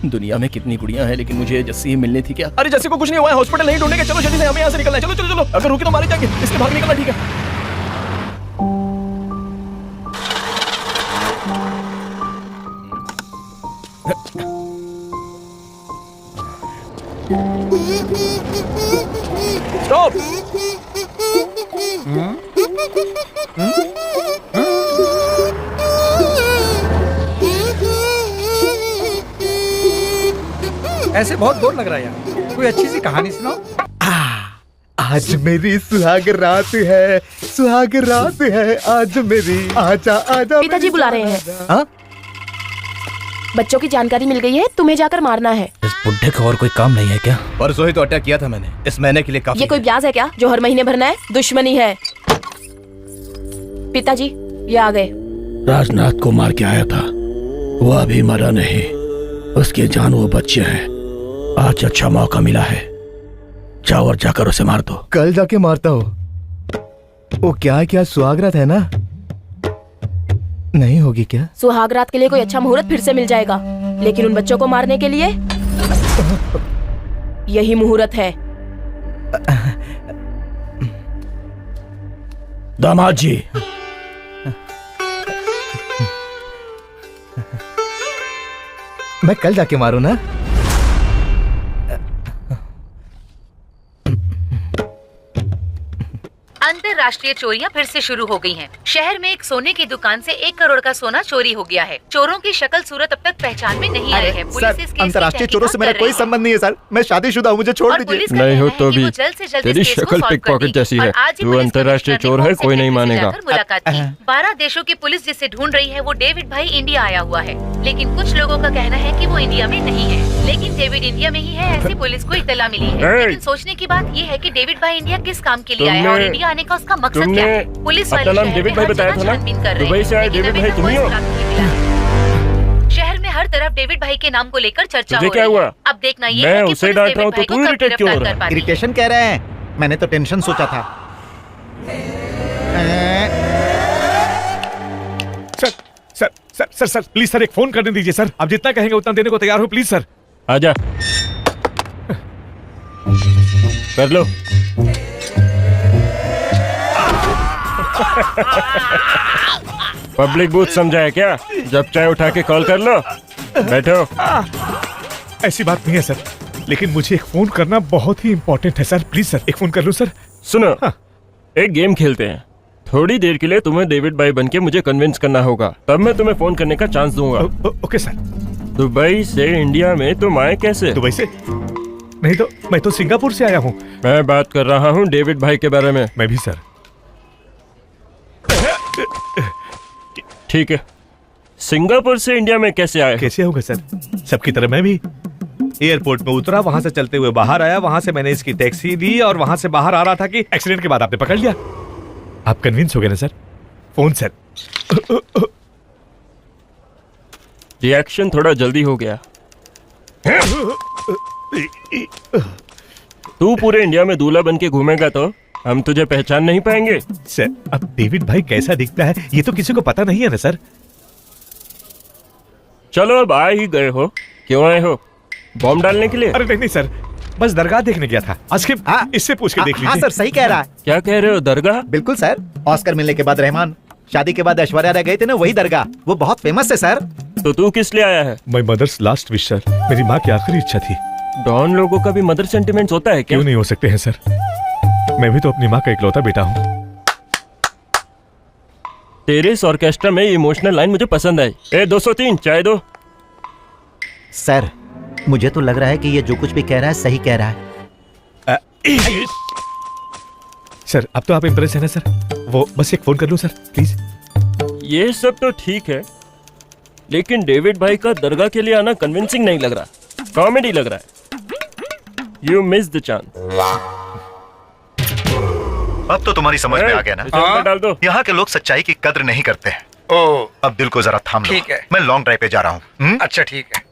दुनिया में कितनी गुड़ियां हैं, लेकिन मुझे जस्सी ही मिलनी थी क्या? अरे जस्सी को कुछ नहीं हुआ है, हॉस्पिटल नहीं ढूंढेंगे। चलो जल्दी से, हमें यहाँ से निकलना है। चलो चलो चलो, अगर रुके तो मारे जाएंगे, इसलिए भाग निकलना। ठीक है। स्टॉप। ऐसे बहुत बोर लग रहा है यार, कोई अच्छी सी कहानी सुनाओ। आज मेरी सुहाग रात है, सुहाग रात है आज मेरी, आजा आजा। पिताजी बुला रहे हैं। हाँ? बच्चों की जानकारी मिल गई है, तुम्हें जाकर मारना है। इस बुड्ढे का और कोई काम नहीं है क्या? परसों ही तो अटैक किया था मैंने, इस महीने के लिए काफी ये कोई ब्याज है क्या जो हर महीने भरना है? दुश्मनी है। पिताजी ये आ गए। राजनाथ को मार के आया था, वो अभी मरा नहीं, उसके जान वो बच्चे हैं। आज अच्छा मौका मिला है, जाओ और जाकर उसे मार दो। कल जाके मारता हूँ। वो क्या सुहागरात है ना? नहीं होगी क्या? सुहागरात के लिए कोई अच्छा मुहूर्त फिर से मिल जाएगा, लेकिन उन बच्चों को मारने के लिए यही मुहूर्त है। दामाद जी, मैं कल जाके मारूं ना? अंतरराष्ट्रीय चोरियां फिर से शुरू हो गई हैं। शहर में एक सोने की दुकान से 1 करोड़ का सोना चोरी हो गया है। चोरों की शक्ल सूरत अब तक पहचान में नहीं आई है। पुलिस इस केस अंतरराष्ट्रीय चोरों से मेरा कोई संबंध नहीं है सर, मैं शादीशुदा हूँ, मुझे छोड़ दीजिए। नहीं हो तो भी तेरी शक्ल पिक पॉकेट जैसी है, तू अंतरराष्ट्रीय चोर है, कोई नहीं मानेगा। मुलाकात की। 12 देशों की पुलिस जिसे ढूंढ रही है वो डेविड भाई इंडिया आया हुआ है, लेकिन कुछ लोगों का कहना है कि वो इंडिया में नहीं है। लेकिन डेविड इंडिया में ही है ऐसी पुलिस को इत्तला मिली है। लेकिन सोचने की बात ये है कि डेविड भाई इंडिया किस काम के लिए आया है और इंडिया आने का उसका मकसद क्या है। पुलिस वाले नाम डेविड भाई बताया था ना? दुबई से आए डेविड भाई तुम ही हो? शहर में हर तरफ डेविड भाई के नाम को लेकर चर्चा हो क्या रही हुआ? है। अब देखना ये मैं है कि उसे पुलिस डांट रहा हूं डेविड तो भाई तू को कब इरिटेट क्यों हो गिरफ्तार रहा कर पाती है। इरिटेशन कह रहे हैं, मैंने तो टेंशन सोचा था। सर प्लीज सर, एक फोन करने दीजिए सर। आप जितना कहेंगे उतना देने को तैयार हो, प्लीज सर। आजा, कर लो। पब्लिक बूथ समझा है क्या? जब चाहे उठा के कॉल कर लो। बैठो। ऐसी बात नहीं है सर, लेकिन मुझे एक फोन करना बहुत ही इम्पोर्टेंट है सर। प्लीज सर, एक फोन कर लो सर। सुनो, एक गेम खेलते हैं। थोड़ी देर के लिए तुम्हें डेविड भाई बनके मुझे कन्विंस करना होगा, तब मैं तुम्हें फोन करने का चांस दूंगा। Okay sir. दुबई से इंडिया में तुम आए कैसे? दुबई से नहीं तो मैं तो सिंगापुर से आया हूँ। मैं बात कर रहा हूँ डेविड भाई के बारे में। मैं भी सर। ठीक है, सिंगापुर से इंडिया में कैसे आए? कैसे होगा सर, सबकी तरह मैं भी एयरपोर्ट में उतरा, वहां से चलते हुए बाहर आया, वहां से मैंने इसकी टैक्सी ली और वहां से बाहर आ रहा था कि एक्सीडेंट के बाद आपने पकड़ लिया। आप कन्विंस हो गए ना सर? Phone sir. रिएक्शन थोड़ा जल्दी हो गया। तू पूरे इंडिया में दूल्हा बन के घूमेगा तो हम तुझे पहचान नहीं पाएंगे। सर, अब डेविड भाई कैसा दिखता है ये तो किसी को पता नहीं है ना सर। चलो अब आ ही गए हो, क्यों आए हो? बॉम्ब डालने के लिए? अरे नहीं सर, बस दरगाह देखने गया था। इससे पूछ के देख लीजिए। हाँ सर, सही कह रहा है। क्या कह रहे हो? दरगाह? बिल्कुल सर, ऑस्कर मिलने के बाद रहमान, शादी के बाद ऐश्वर्या राय गए थे ना, वही दरगाह, वो बहुत फेमस है सर। तो तू किस लिए आया है? My mother's last wish sir, मेरी माँ की आखिरी इच्छा थी। डॉन लोगों का भी मदर सेंटिमेंट्स होता है क्या? क्यों नहीं हो सकते हैं सर, मैं भी तो अपनी माँ का इकलौता बेटा हूँ। तेरे इस ऑर्केस्ट्रा में इमोशनल लाइन मुझे पसंद आई। 203 चाय दो। सर, मुझे तो लग रहा है कि ये जो कुछ भी कह रहा है सही कह रहा है। सर अब तो आप इम्प्रेस है ना सर, वो बस एक फोन कर लो सर प्लीज। ये सब तो ठीक है, लेकिन डेविड भाई का दरगाह के लिए आना कन्विंसिंग नहीं लग रहा, कॉमेडी लग रहा है। You miss the chance. अब तो तुम्हारी समझ में आ गया ना? डाल दो। यहाँ के लोग सच्चाई की कद्र नहीं करते हैं। अब दिल को जरा थाम लो। ठीक है, मैं लॉन्ग ड्राइव पे जा रहा हूँ। अच्छा ठीक है।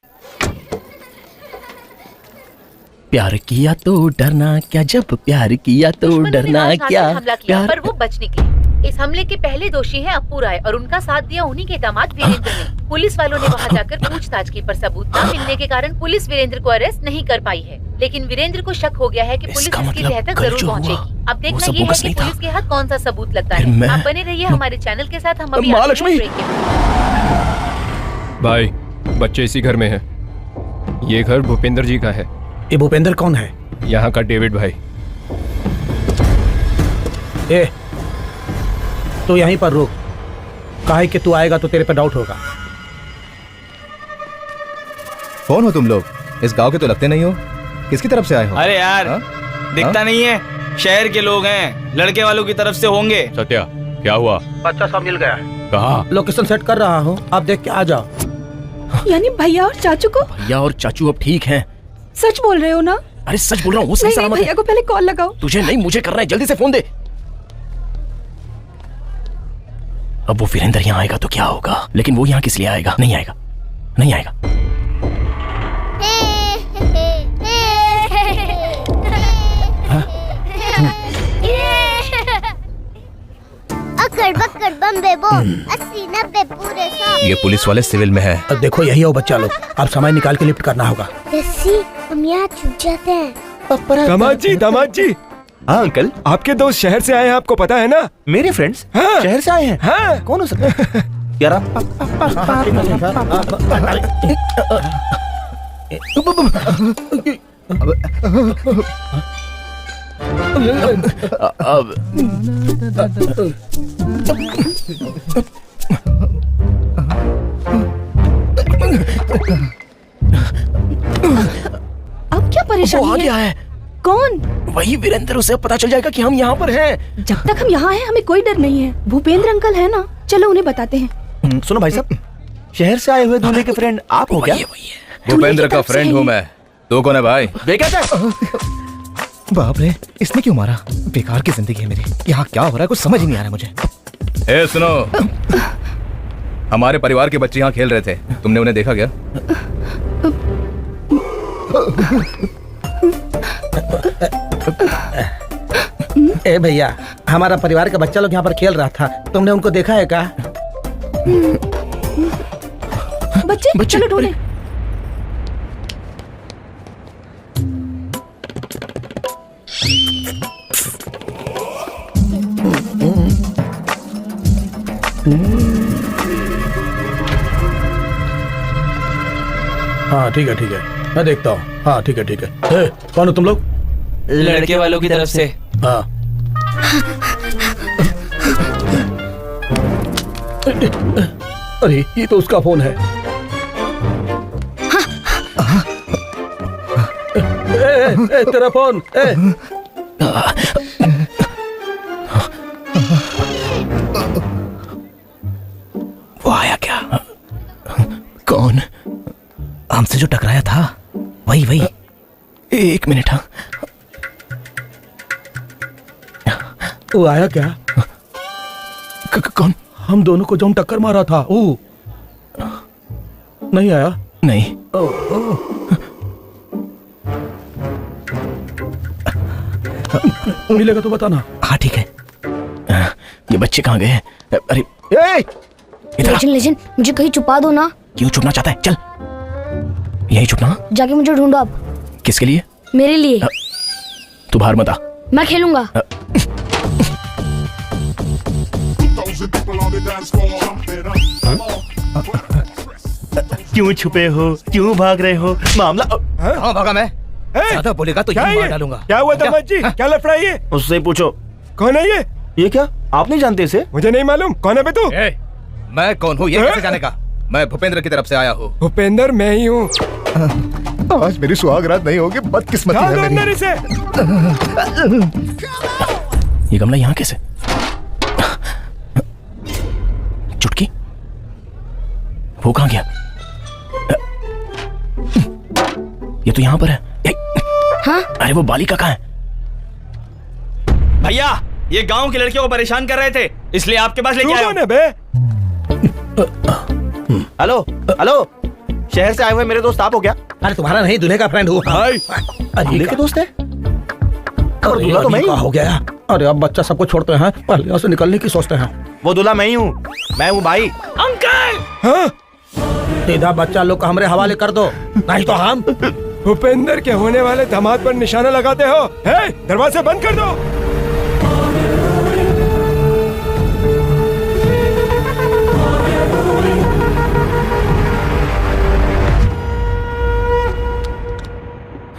प्यार किया तो डरना क्या, जब प्यार किया तो डरना क्या। हमला किया पर वो बच निकले। इस हमले के पहले दोषी हैं अप्पू राय और उनका साथ दिया उन्हीं के दामाद वीरेंद्र ने। पुलिस वालों ने वहां जाकर पूछताछ की पर सबूत न मिलने के कारण पुलिस वीरेंद्र को अरेस्ट नहीं कर पाई है, लेकिन वीरेंद्र को शक हो गया है कि पुलिस इसकी तह तक जरूर पहुंचेगी। अब देखना ये है कि पुलिस के हाथ कौन सा सबूत लगता है। आप बने रहिए हमारे चैनल के साथ। हम अभी महालक्ष्मी भाई, बच्चे इसी घर में है। ये घर भूपेंद्र जी का है। ये भूपेंद्र कौन है? यहाँ का डेविड भाई। तो यहीं पर रुक, काहे कि तू आएगा तो तेरे पे डाउट होगा। कौन हो तुम लोग? इस गांव के तो लगते नहीं हो। किसकी तरफ से आए हो? अरे यार दिखता नहीं है, शहर के लोग हैं, लड़के वालों की तरफ से होंगे। सत्या क्या हुआ? बच्चा सब मिल गया। कहाँ? लोकेशन सेट कर रहा हूँ, आप देख के आ जाओ। यानी भैया और चाचू को? भैया और चाचू अब ठीक हैं। सच बोल रहे हो ना? अरे सच बोल रहा हूँ, वो सही सलामत है। भैया को पहले कॉल लगाओ। तुझे नहीं, मुझे करना है, जल्दी से फोन दे। अब वो वीरेंद्र यहाँ आएगा तो क्या होगा? लेकिन वो यहाँ किस लिए आएगा? नहीं आएगा, नहीं आएगा। अकड़ बकड़ बम्बे बो 80-90 पूरे 100। ये पुलिस वाले सिविल में है। अब देखो यही हो बच्चा लोग, अब समय निकाल के लिफ्ट करना होगा। जस्सी हम यहाँ छूट जाते हैं। दामाद जी। हाँ अंकल, आपके दोस्त शहर से आए हैं, आपको पता है ना? मेरे फ्रेंड्स हाँ। शहर से आए हैं? हाँ। कौन हो सकता है? यार अब क्या परेशानी वो आ गया है। कौन? वही वीरेंद्र, उसे पता चल जाएगा कि हम यहाँ पर हैं। जब तक हम यहाँ हैं हमें कोई डर नहीं है। भूपेंद्र अंकल है ना, चलो उन्हें बताते हैं। सुनो भाई साहब, शहर से आए हुए दूल्हे के फ्रेंड आप हो क्या? भूपेंद्र का फ्रेंड हूँ मैं। तो कौन है भाई? बाप रे, इसने क्यों मारा? बेकार की जिंदगी है मेरी। यहाँ क्या हो रहा है कुछ समझ ही नहीं आ रहा मुझे। ए सुनो, हमारे परिवार के बच्चे यहाँ खेल रहे थे, तुमने उन्हें देखा क्या? ए भैया, हमारा परिवार का बच्चा लोग यहाँ पर खेल रहा था, तुमने उनको देखा है क्या? बच्चे चलो ढूंढे। हाँ ठीक है, मैं देखता हूँ। हाँ ठीक है। ए, कौन हो तुम लोग? लड़के वालों की तरफ से। हाँ। अरे ये तो उसका फोन है। ए, तेरा फोन। वो आया क्या? कौन? हमसे जो टकराया था वही। एक मिनट। हाँ, वो आया क्या? कौन? हम दोनों को जो टक्कर मारा था वो नहीं आया? नहीं। मिलेगा तो बताना। हाँ ठीक है। ये बच्चे कहाँ गए? अरे लेजेंड मुझे कहीं छुपा दो ना। क्यों छुपना चाहता है? चल यही छुपना। जाके मुझे ढूंढो आप। किसके लिए? मेरे लिए। तू बाहर मत आ। मैं खेलूंगा। क्यों छुपे हो? क्यों भाग रहे हो? मामला हाँ भागा मैं। ज्यादा बोलेगा तो ये मार डालूंगा। क्या हुआ दामाद जी? क्या लफड़ा है? उससे पूछो। कौन है ये? ये क्या आप नहीं जानते इसे? मुझे नहीं मालूम। कौन है बे तू? मैं कौन हूँ ये कैसे जानेगा? मैं भूपेंद्र की तरफ से आया हूँ। भूपेंद्र मैं ही हूँ। आज मेरी सुहागरात नहीं होगी, बदकिस्मती है मेरी। ये गमला यहाँ कैसे? चुटकी वो कहाँ गया? ये तो यहाँ पर है। हाँ? अरे वो बालिका कहाँ है? भैया ये गांव की लड़कियों को परेशान कर रहे थे, इसलिए आपके पास लेके आया हूं। हेलो शहर से आए हुए मेरे दोस्त आप हो क्या? अरे तुम्हारा नहीं, दूल्हे का फ्रेंड हूँ। दूल्हे के दोस्त है? और दूल्हा तो मैं हो गया। अरे अब बच्चा सबको छोड़ते हैं, पहले यहाँ से निकलने की सोचते हैं। वो दूल्हा मैं ही हूँ। मैं हूँ भाई। अंकल हाँ? सीधा बच्चा लोग को हमरे हवाले कर दो, नहीं तो हम भूपेंद्र के होने वाले दामाद पर निशाना लगाते हो। हे, दरवाजे बंद कर दो।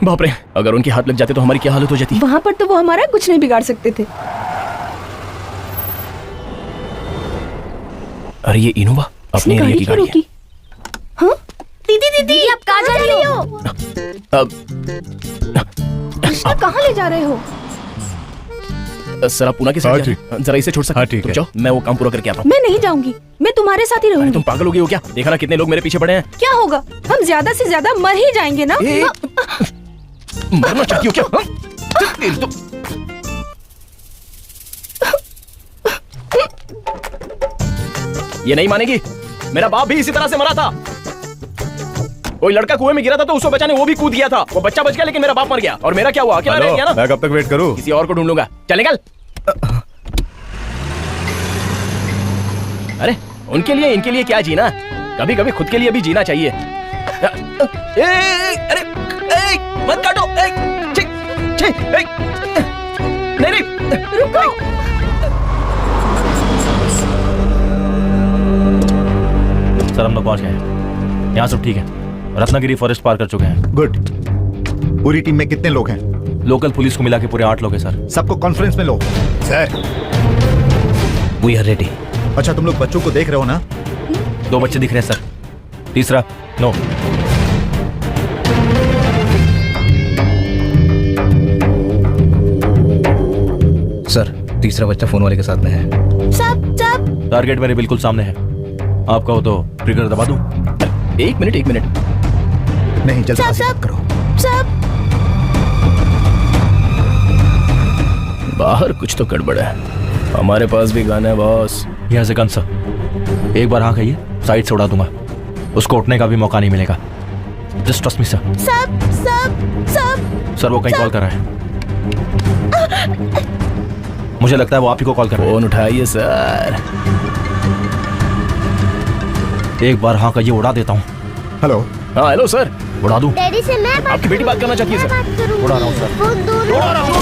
बाप रे, अगर उनके हाथ लग जाते तो हमारी क्या हालत हो जाती? वहाँ पर तो वो हमारा कुछ नहीं बिगाड़ सकते थे। अरे ये इनोवा अपने एरिया की गाड़ी है। हाँ? दीदी दीदी आप कहाँ जा रही हो? कृष्णा कहाँ ले जा रहे हो? सर आप पूना के साथ जरा इसे छोड़ सकते हैं? तुम जाओ, मैं वो काम पूरा करके आता हूँ। मैं नहीं जाऊंगी, मैं तुम्हारे साथ ही रहूंगी। तुम पागल हो गई हो क्या? देखा ना कितने लोग मेरे पीछे पड़े हैं। क्या होगा, हम ज्यादा से ज्यादा मर ही जाएंगे ना। मरना चाहती हो क्या? ये नहीं मानेगी, मेरा बाप भी इसी तरह से मरा था। कोई लड़का कुएं में गिरा था तो उसको बचाने वो भी कूद गया था। वो बच्चा बच गया लेकिन मेरा बाप मर गया। और मेरा क्या हुआ? अकेला रह गया ना। मैं कब तक वेट करूं? किसी और को ढूंढ लूंगा। चल निकल। अरे उनके लिए इनके लिए क्या जीना, कभी कभी खुद के लिए भी जीना चाहिए। अरे मत काटो। नहीं रुको। सर हम लोग पहुंच गए, यहाँ सब ठीक है। रत्नागिरी फॉरेस्ट पार कर चुके हैं। गुड। पूरी टीम में कितने लोग हैं? लोकल पुलिस को मिला के पूरे 8 लोग हैं सर। सबको कॉन्फ्रेंस में लो। Sir we are ready. अच्छा तुम लोग बच्चों को देख रहे हो ना? 2 बच्चे दिख रहे हैं सर, तीसरा नो। सर तीसरा बच्चा फोन वाले के साथ में है। सब टारगेट मेरे बिल्कुल सामने है। आप कहो तो ट्रिगर दबा दूं? एक मिनट नहीं, जल्दबाजी मत करो। बाहर कुछ तो गड़बड़ है। हमारे पास भी गन है बॉस। यहाँ से गन सर, एक बार हाँ कहिए साइड से उड़ा दूंगा। उसको उठने का भी मौका नहीं मिलेगा। Just trust me sir. Sir वो कहीं कॉल कर रहा है। मुझे लगता है वो आप ही को कॉल कर रहा है। फोन उठाइए सर। एक बार हाँ कहिए, उड़ा देता हूँ। हेलो। हाँ हेलो सर। उड़ा दूं? डैडी से मैं बात आपकी बेटी बात करना चाहती है सर। उड़ा रहा हूँ सर। फोन दूर उड़ा रहा हूँ।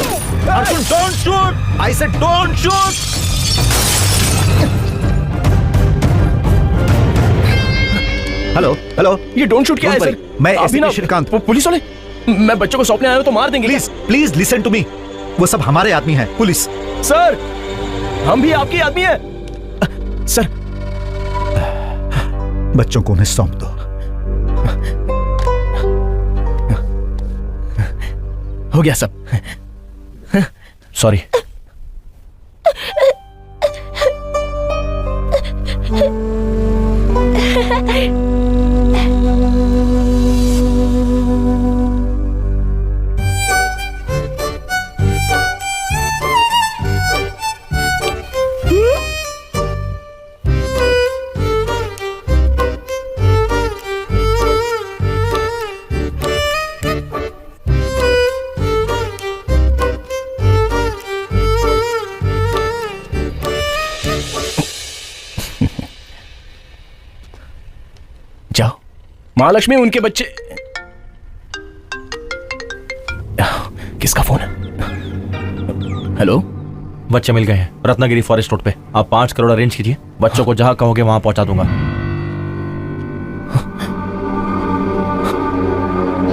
Don't shoot! I said don't shoot! Hello. ये डोंट शूट क्या है सर? मैं अभी ना श्रीकांत। पुलिस वाले, मैं बच्चों को सौंपने आया हूं तो मार देंगे। Please listen to me. वो सब हमारे आदमी हैं, पुलिस। सर हम भी आपके आदमी हैं। सर बच्चों को उन्हें सौंप दो। हो गया सब। सॉरी। जाओ। महालक्ष्मी उनके बच्चे। किसका फोन है? हेलो। बच्चे मिल गए हैं रत्नागिरी फॉरेस्ट रोड पे। आप 5 करोड़ अरेंज कीजिए, बच्चों को जहां कहोगे वहां पहुंचा दूंगा।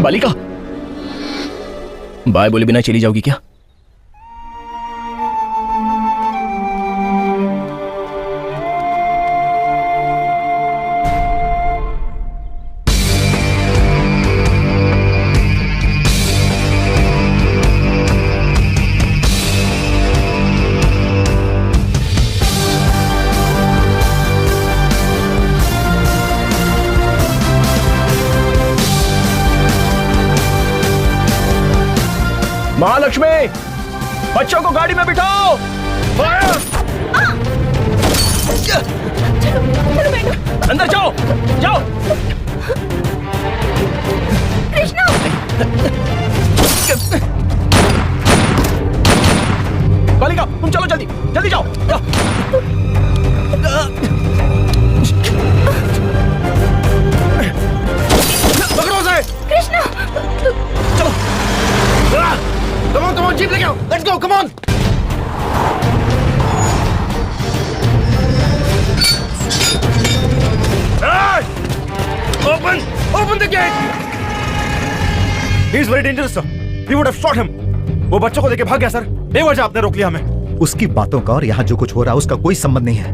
बालिका बाय बोले बिना चली जाओगी क्या? महालक्ष्मी बच्चों को गाड़ी में बिठाओ। अंदर जाओ जाओ। कृष्णा बालिका तुम चलो जल्दी जल्दी जाओ। पकड़ो उसे। कृष्णा चलो come on जीप लेके आओ। Let's go come on। Open the gate! He is very dangerous, sir. We would have shot him. वो बच्चों को लेके भाग गया सर, बेवजह आपने रोक लिया हमें। उसकी बातों का और यहाँ जो कुछ हो रहा है उसका कोई संबंध नहीं है।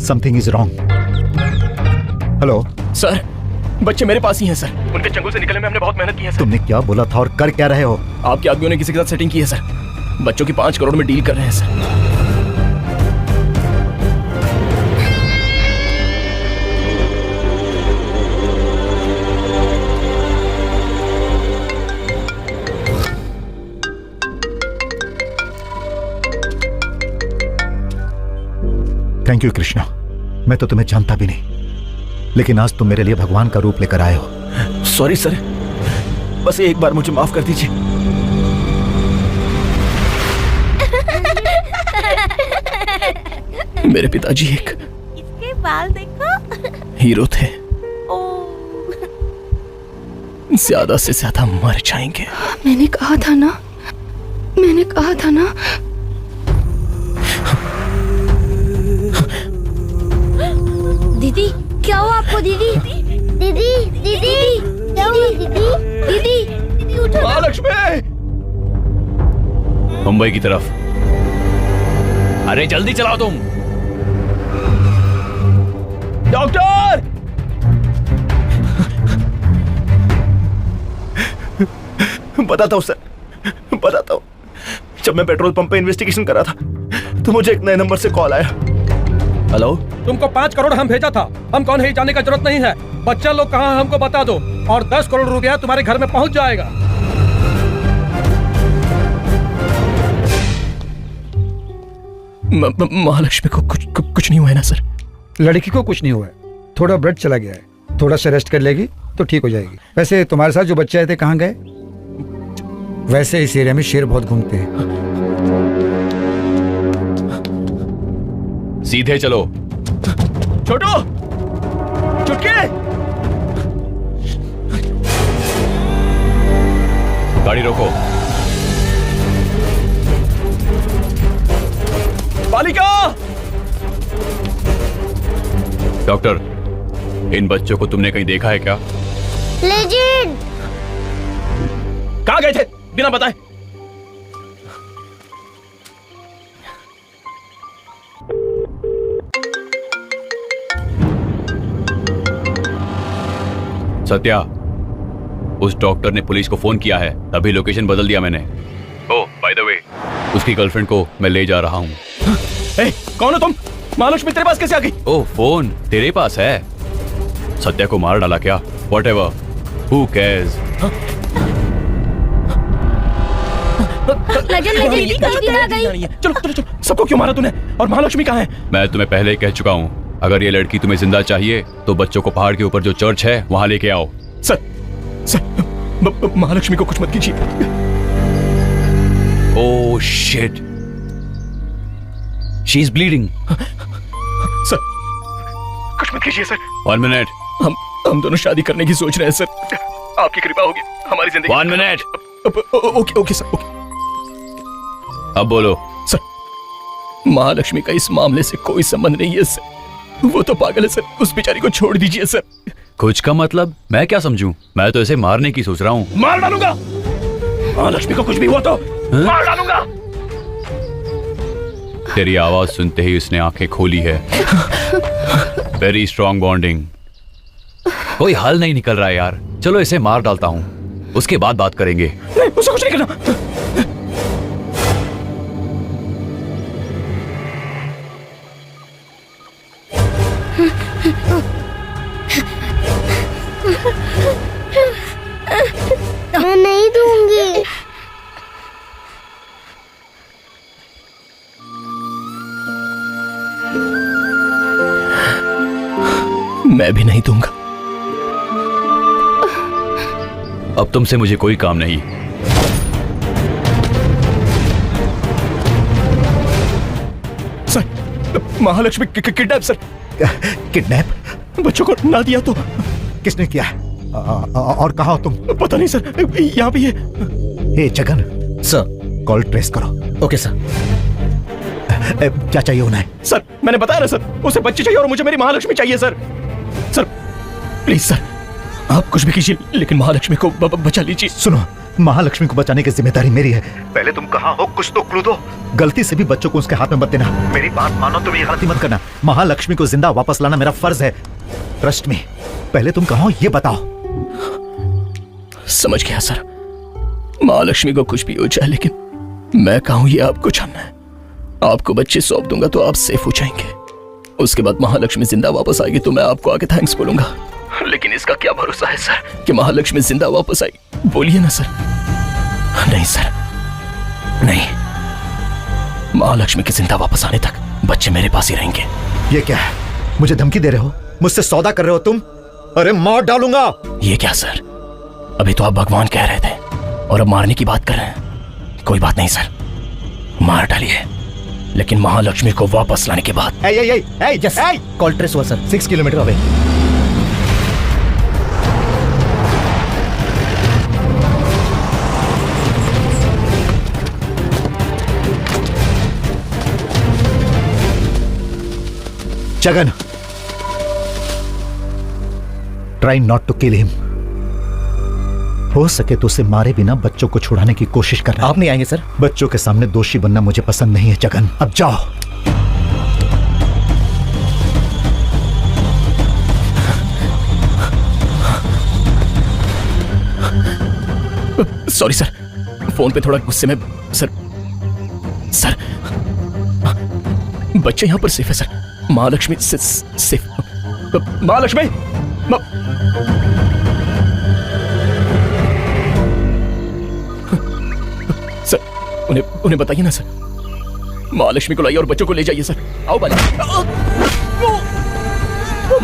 Something is wrong. Hello sir, बच्चे मेरे पास ही हैं सर। उनके चंगुल से निकलने में हमने बहुत मेहनत की है सर। तुमने क्या बोला था और कर क्या रहे हो? आपके आदमियों ने किसी के साथ सेटिंग की है सर। बच्चों की 5 करोड़ में डील कर रहे हैं सर। थैंक यू कृष्णा, मैं तो तुम्हें जानता भी नहीं, लेकिन आज तुम मेरे लिए भगवान का रूप लेकर आए हो। सॉरी सर, बस एक बार मुझे माफ कर दीजिए। मेरे पिताजी एक इसके बाल देखो। हीरो थे, ज्यादा से ज्यादा मर जाएंगे। मैंने कहा था ना, मैंने कहा था ना। दीदी क्या हुआ आपको? दीदी दीदी दीदी क्या हुआ? दीदी दीदी दीदी उठो। महालक्ष्मी, मुंबई की तरफ। अरे जल्दी चलाओ तुम। डॉक्टर! बताता हूँ सर, बताता हूँ। जब मैं पेट्रोल पंप पे इन्वेस्टिगेशन कर रहा था तो मुझे एक नए नंबर से कॉल आया। हेलो, तुमको 5 करोड़ हम भेजा था। हम कौन है ये जानने का जरूरत नहीं है। बच्चा लोग कहाँ हमको बता दो और 10 करोड़ रुपया तुम्हारे घर में पहुंच जाएगा। महालक्ष्मी को कुछ नहीं हुआ है ना सर? लड़की को कुछ नहीं हुआ है, थोड़ा ब्लड चला गया है। थोड़ा सा रेस्ट कर लेगी तो ठीक हो जाएगी। वैसे तुम्हारे साथ जो बच्चे आए थे कहाँ गए? वैसे इस एरिया में शेर बहुत घूमते हैं। सीधे चलो। छोटू, चुटकी, गाड़ी रोको। बालिका! डॉक्टर, इन बच्चों को तुमने कहीं देखा है क्या? लेजेंड! कहाँ गए थे बिना बताए? सत्या, उस डॉक्टर ने पुलिस को फोन किया है, तभी लोकेशन बदल दिया मैंने। ओह, बाय द वे, उसकी गर्लफ्रेंड को मैं ले जा रहा हूँ। कौन हो तुम? महालक्ष्मी तेरे पास कैसे आ गई? ओह, फोन तेरे पास है? सत्या को मार डाला क्या? Whatever, who cares? चलो चलो चलो, सबको क्यों मारा तूने? और महालक्ष्मी कहाँ है? मैं तुम्हें पहले ही कह चुका हूँ, अगर ये लड़की तुम्हें जिंदा चाहिए तो बच्चों को पहाड़ के ऊपर जो चर्च है वहां लेके आओ। सर, महालक्ष्मी को कुछ मत कीजिए। Oh shit, she is bleeding. Sir, कुछ मत कीजिए सर। 1 मिनट। हम दोनों शादी करने की सोच रहे हैं सर। आपकी कृपा होगी हमारी जिंदगी। 1 मिनट। Okay sir, okay. अब बोलो। सर, महालक्ष्मी का इस मामले से कोई संबंध नहीं है सर। वो तो पागल है सर, उस बेचारी को छोड़ दीजिए सर। कुछ का मतलब? मैं क्या समझूं? मैं तो इसे मारने की सोच रहा हूँ। मार डालूंगा। महालक्ष्मी को कुछ भी हुआ तो मार डालूंगा। तेरी आवाज सुनते ही उसने आंखें खोली है। Very strong bonding. कोई हल नहीं निकल रहा है यार। चलो इसे मार डालता हूँ, उसके बाद बात करेंगे। नहीं, उसे कुछ नहीं करना। मैं नहीं दूंगी। मैं भी नहीं दूंगा। अब तुमसे मुझे कोई काम नहीं। Sir, Mahalakshmi kidnap sir. Kidnap? बच्चों को ना दिया तो? किसने किया? और कहाँ हो तुम? पता नहीं सर, यहाँ भी है। हे जगन सर, कॉल ट्रेस करो। Okay sir. क्या चाहिए उन्हें? सर, मैंने बताया ना सर, उसे बच्चे चाहिए और मुझे मेरी महालक्ष्मी चाहिए सर। सर प्लीज सर, आप कुछ भी कीजिए लेकिन महालक्ष्मी को बचा लीजिए। सुनो, महालक्ष्मी को बचाने की जिम्मेदारी मेरी है। पहले तुम कहाँ हो कुछ तो क्लू दो। गलती से भी बच्चों को उसके हाथ में मत देना। मेरी बात मानो, तुम ये गलती मत करना। महालक्ष्मी को जिंदा वापस लाना मेरा फर्ज है। ट्रस्ट मी, पहले तुम कहाँ हो ये बताओ। समझ गया सर, महालक्ष्मी को कुछ भी हो जाए लेकिन मैं कहाँ हूं ये आपको जानना है। आपको बच्चे सौंप दूंगा तो आप सेफ हो जाएंगे। उसके बाद महालक्ष्मी जिंदा वापस आएगी तो मैं आपको आके थैंक्स बोलूंगा। लेकिन इसका क्या भरोसा है सर कि महालक्ष्मी जिंदा वापस आएगी? बोलिए ना सर। नहीं सर, नहीं, महालक्ष्मी के जिंदा वापस आने तक बच्चे मेरे पास ही रहेंगे। ये क्या है? मुझे धमकी दे रहे हो? मुझसे सौदा कर रहे हो तुम? अरे मार डालूंगा। ये क्या सर, अभी तो आप भगवान कह रहे थे और अब मारने की बात कर रहे हैं। कोई बात नहीं सर, मार डालिए, लेकिन महालक्ष्मी को वापस लाने के बाद। कॉल ट्रेस हुआ sir, 6 kilometre away. Jagan, try not to kill him. हो सके तो उसे मारे बिना बच्चों को छुड़ाने की कोशिश करना। आप नहीं आएंगे सर? बच्चों के सामने दोषी बनना मुझे पसंद नहीं है जगन, अब जाओ। सॉरी सर, फोन पे थोड़ा गुस्से में। सर बच्चे यहां पर सेफ है sir. Mahalakshmi safe. Mahalakshmi sir, उन्हें बताइए ना सर। महालक्ष्मी को लाइए और बच्चों को ले जाइए सर। आओ बाली।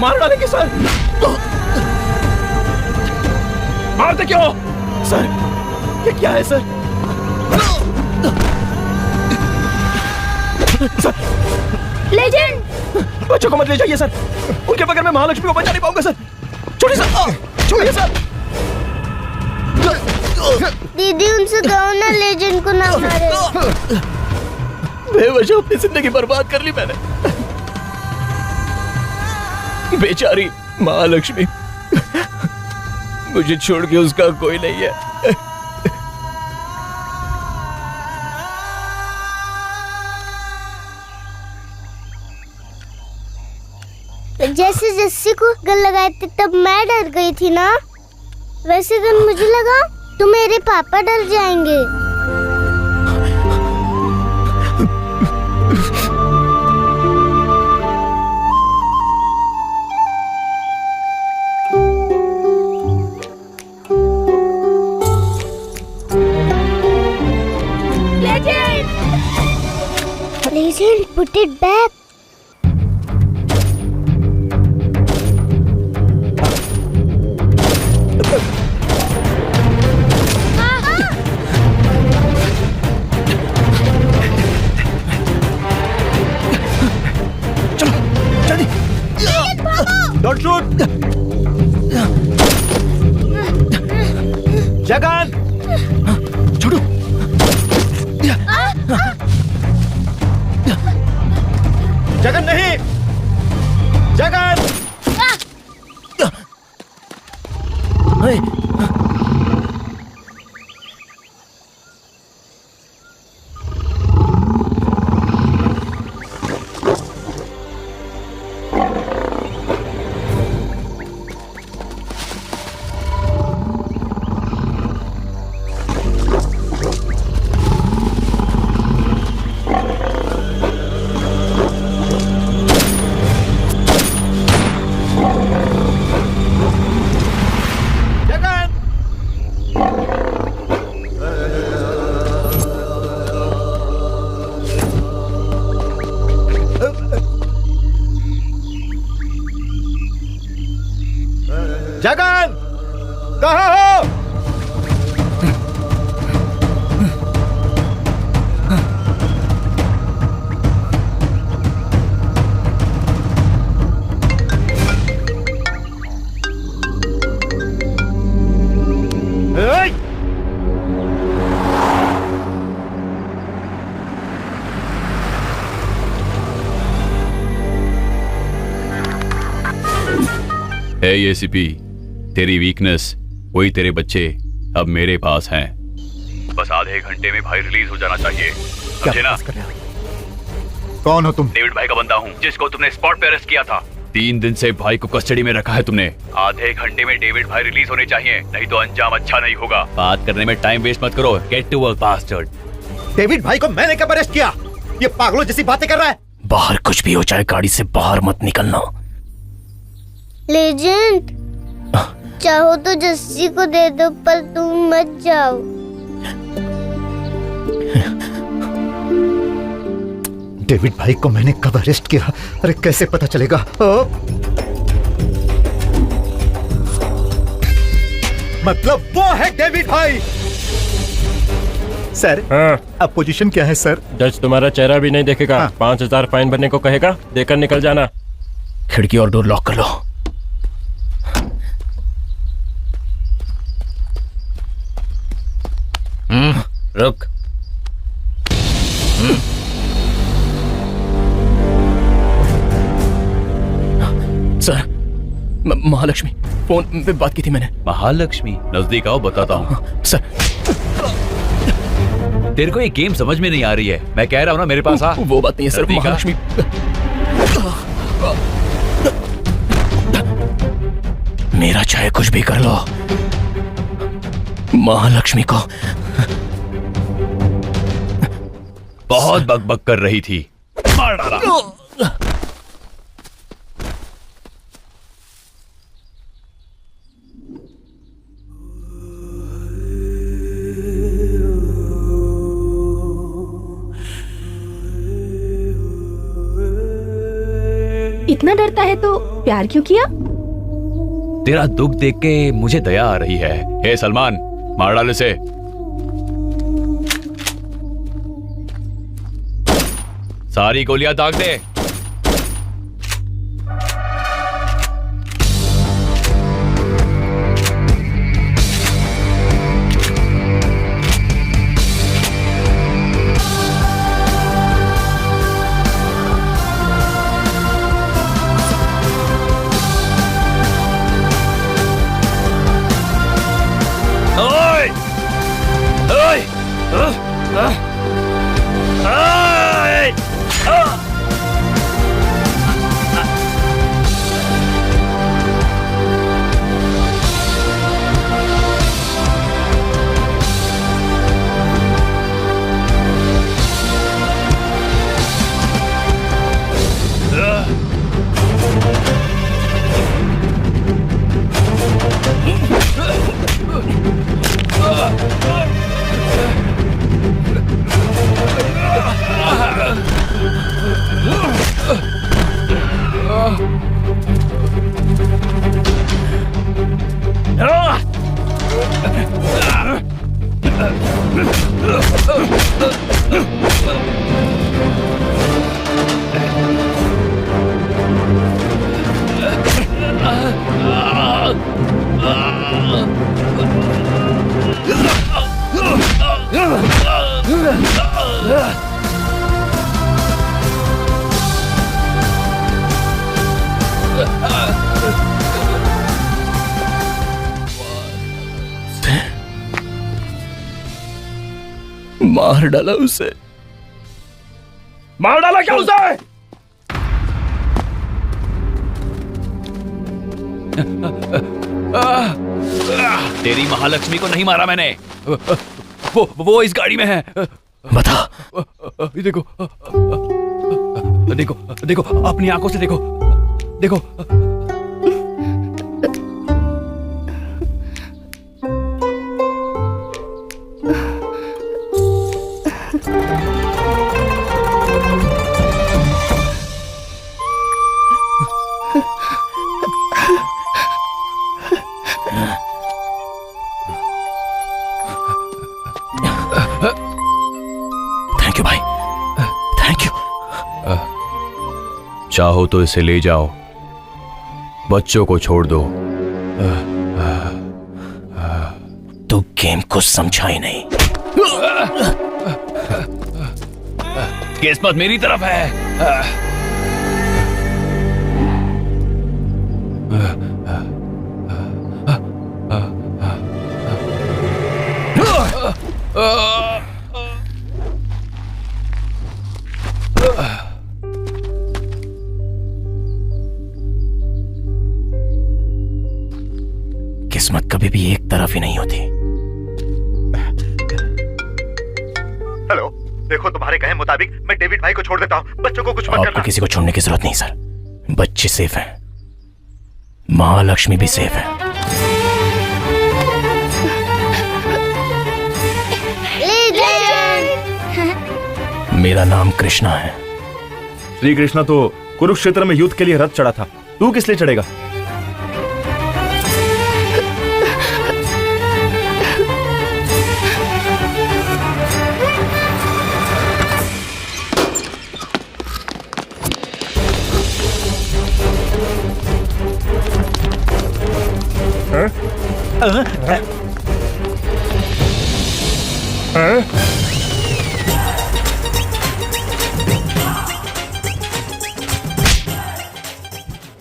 मार डालेंगे सर। मारते क्यों सर? ये क्या है सर? सर लेजेंड, बच्चों को मत ले जाइए सर, उनके बगैर मैं महालक्ष्मी को बचा नहीं पाऊंगा सर। छोड़िए सर, छोड़िए सर। दीदी उनसे कहो ना लेजेंड को ना मारे। बेवजह अपनी जिंदगी बर्बाद कर ली मैंने। बेचारी महालक्ष्मी, मुझे छोड़ के उसका कोई नहीं है। जैसे जस्सी को गन लगाए थे तब मैं डर गई थी ना, वैसे गन मुझे लगा तो मेरे पापा डर जाएंगे। Legend, put it back. Don't shoot! Jagan! छोड़ो! जगन नहीं! जगन! जगन कहाँ हो? एसीपी, तेरी वीकनेस वही तेरे बच्चे अब मेरे पास हैं। बस आधे घंटे में भाई रिलीज हो जाना चाहिए, समझे ना? कौन हो तुम? डेविड भाई का बंदा हूँ, जिसको तुमने स्पॉट पे अरेस्ट किया था। 3 दिन से भाई को कस्टडी में रखा है तुमने। आधे घंटे में डेविड भाई रिलीज होने चाहिए, नहीं तो अंजाम अच्छा नहीं होगा। बात करने में टाइम वेस्ट मत करो। Get to work bastard. David भाई को मैंने कब अरेस्ट किया? ये पागलों जैसी बातें कर रहा है। बाहर कुछ भी हो जाए, गाड़ी से बाहर मत निकलना। लेजेंड, चाहो तो जस्सी को दे दो, पर तुम मत जाओ। डेविड भाई को मैंने कब अरेस्ट किया? अरे कैसे पता चलेगा? मतलब वो है डेविड भाई। सर, अब पोजीशन क्या है सर? जज तुम्हारा चेहरा भी नहीं देखेगा। 5000 फाइन भरने को कहेगा, देकर निकल जाना। खिड़की और डोर लॉक कर लो। रुक। सर, महालक्ष्मी, फोन पे बात की थी मैंने। महालक्ष्मी? नजदीक आओ, बताता हूँ। सर, तेरे को ये गेम समझ में नहीं आ रही है। मैं कह रहा हूँ ना, मेरे पास आ। वो बात नहीं है सर, महालक्ष्मी। मेरा चाहे कुछ भी कर लो, महालक्ष्मी को। बहुत बकबक कर रही थी, मार डाला। इतना डरता है तो प्यार क्यों किया? तेरा दुख देख के मुझे दया आ रही है। हे सलमान, मार डाल इसे। सारी गोलियां दाग दे। मार डाला उसे। मार डाला क्या उसे? तेरी महालक्ष्मी को नहीं मारा मैंने। वो इस गाड़ी में है। बता। देखो देखो देखो, अपनी आंखों से देखो। देखो थैंक यू भाई, थैंक यू। चाहो तो इसे ले जाओ, बच्चों को छोड़ दो। तू गेम को समझा ही नहीं। किस्मत मेरी तरफ है। किस्मत कभी भी एक तरफ ही नहीं होती। हेलो, देखो तुम्हारे कहे मुताबिक मैं डेविड भाई को छोड़ देता हूँ, बच्चों को कुछ मत आपको करना। किसी को छोड़ने की जरूरत नहीं सर, बच्चे सेफ हैं, महालक्ष्मी भी सेफ है। मेरा नाम कृष्णा है। श्री कृष्णा तो कुरुक्षेत्र में युद्ध के लिए रथ चढ़ा था, तू किस लिए चढ़ेगा?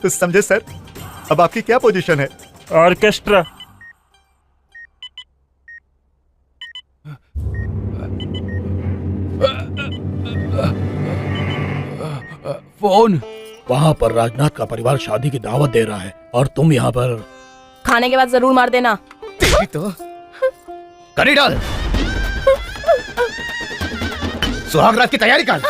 तो समझे सर, अब आपकी क्या पोजीशन है? ऑर्केस्ट्रा। फोन। वहाँ पर राजनाथ का परिवार शादी की दावत दे रहा है और तुम यहाँ पर खाने के बाद जरूर मार देना। तेरी तो करी डाल, सुहागरात की तैयारी कर।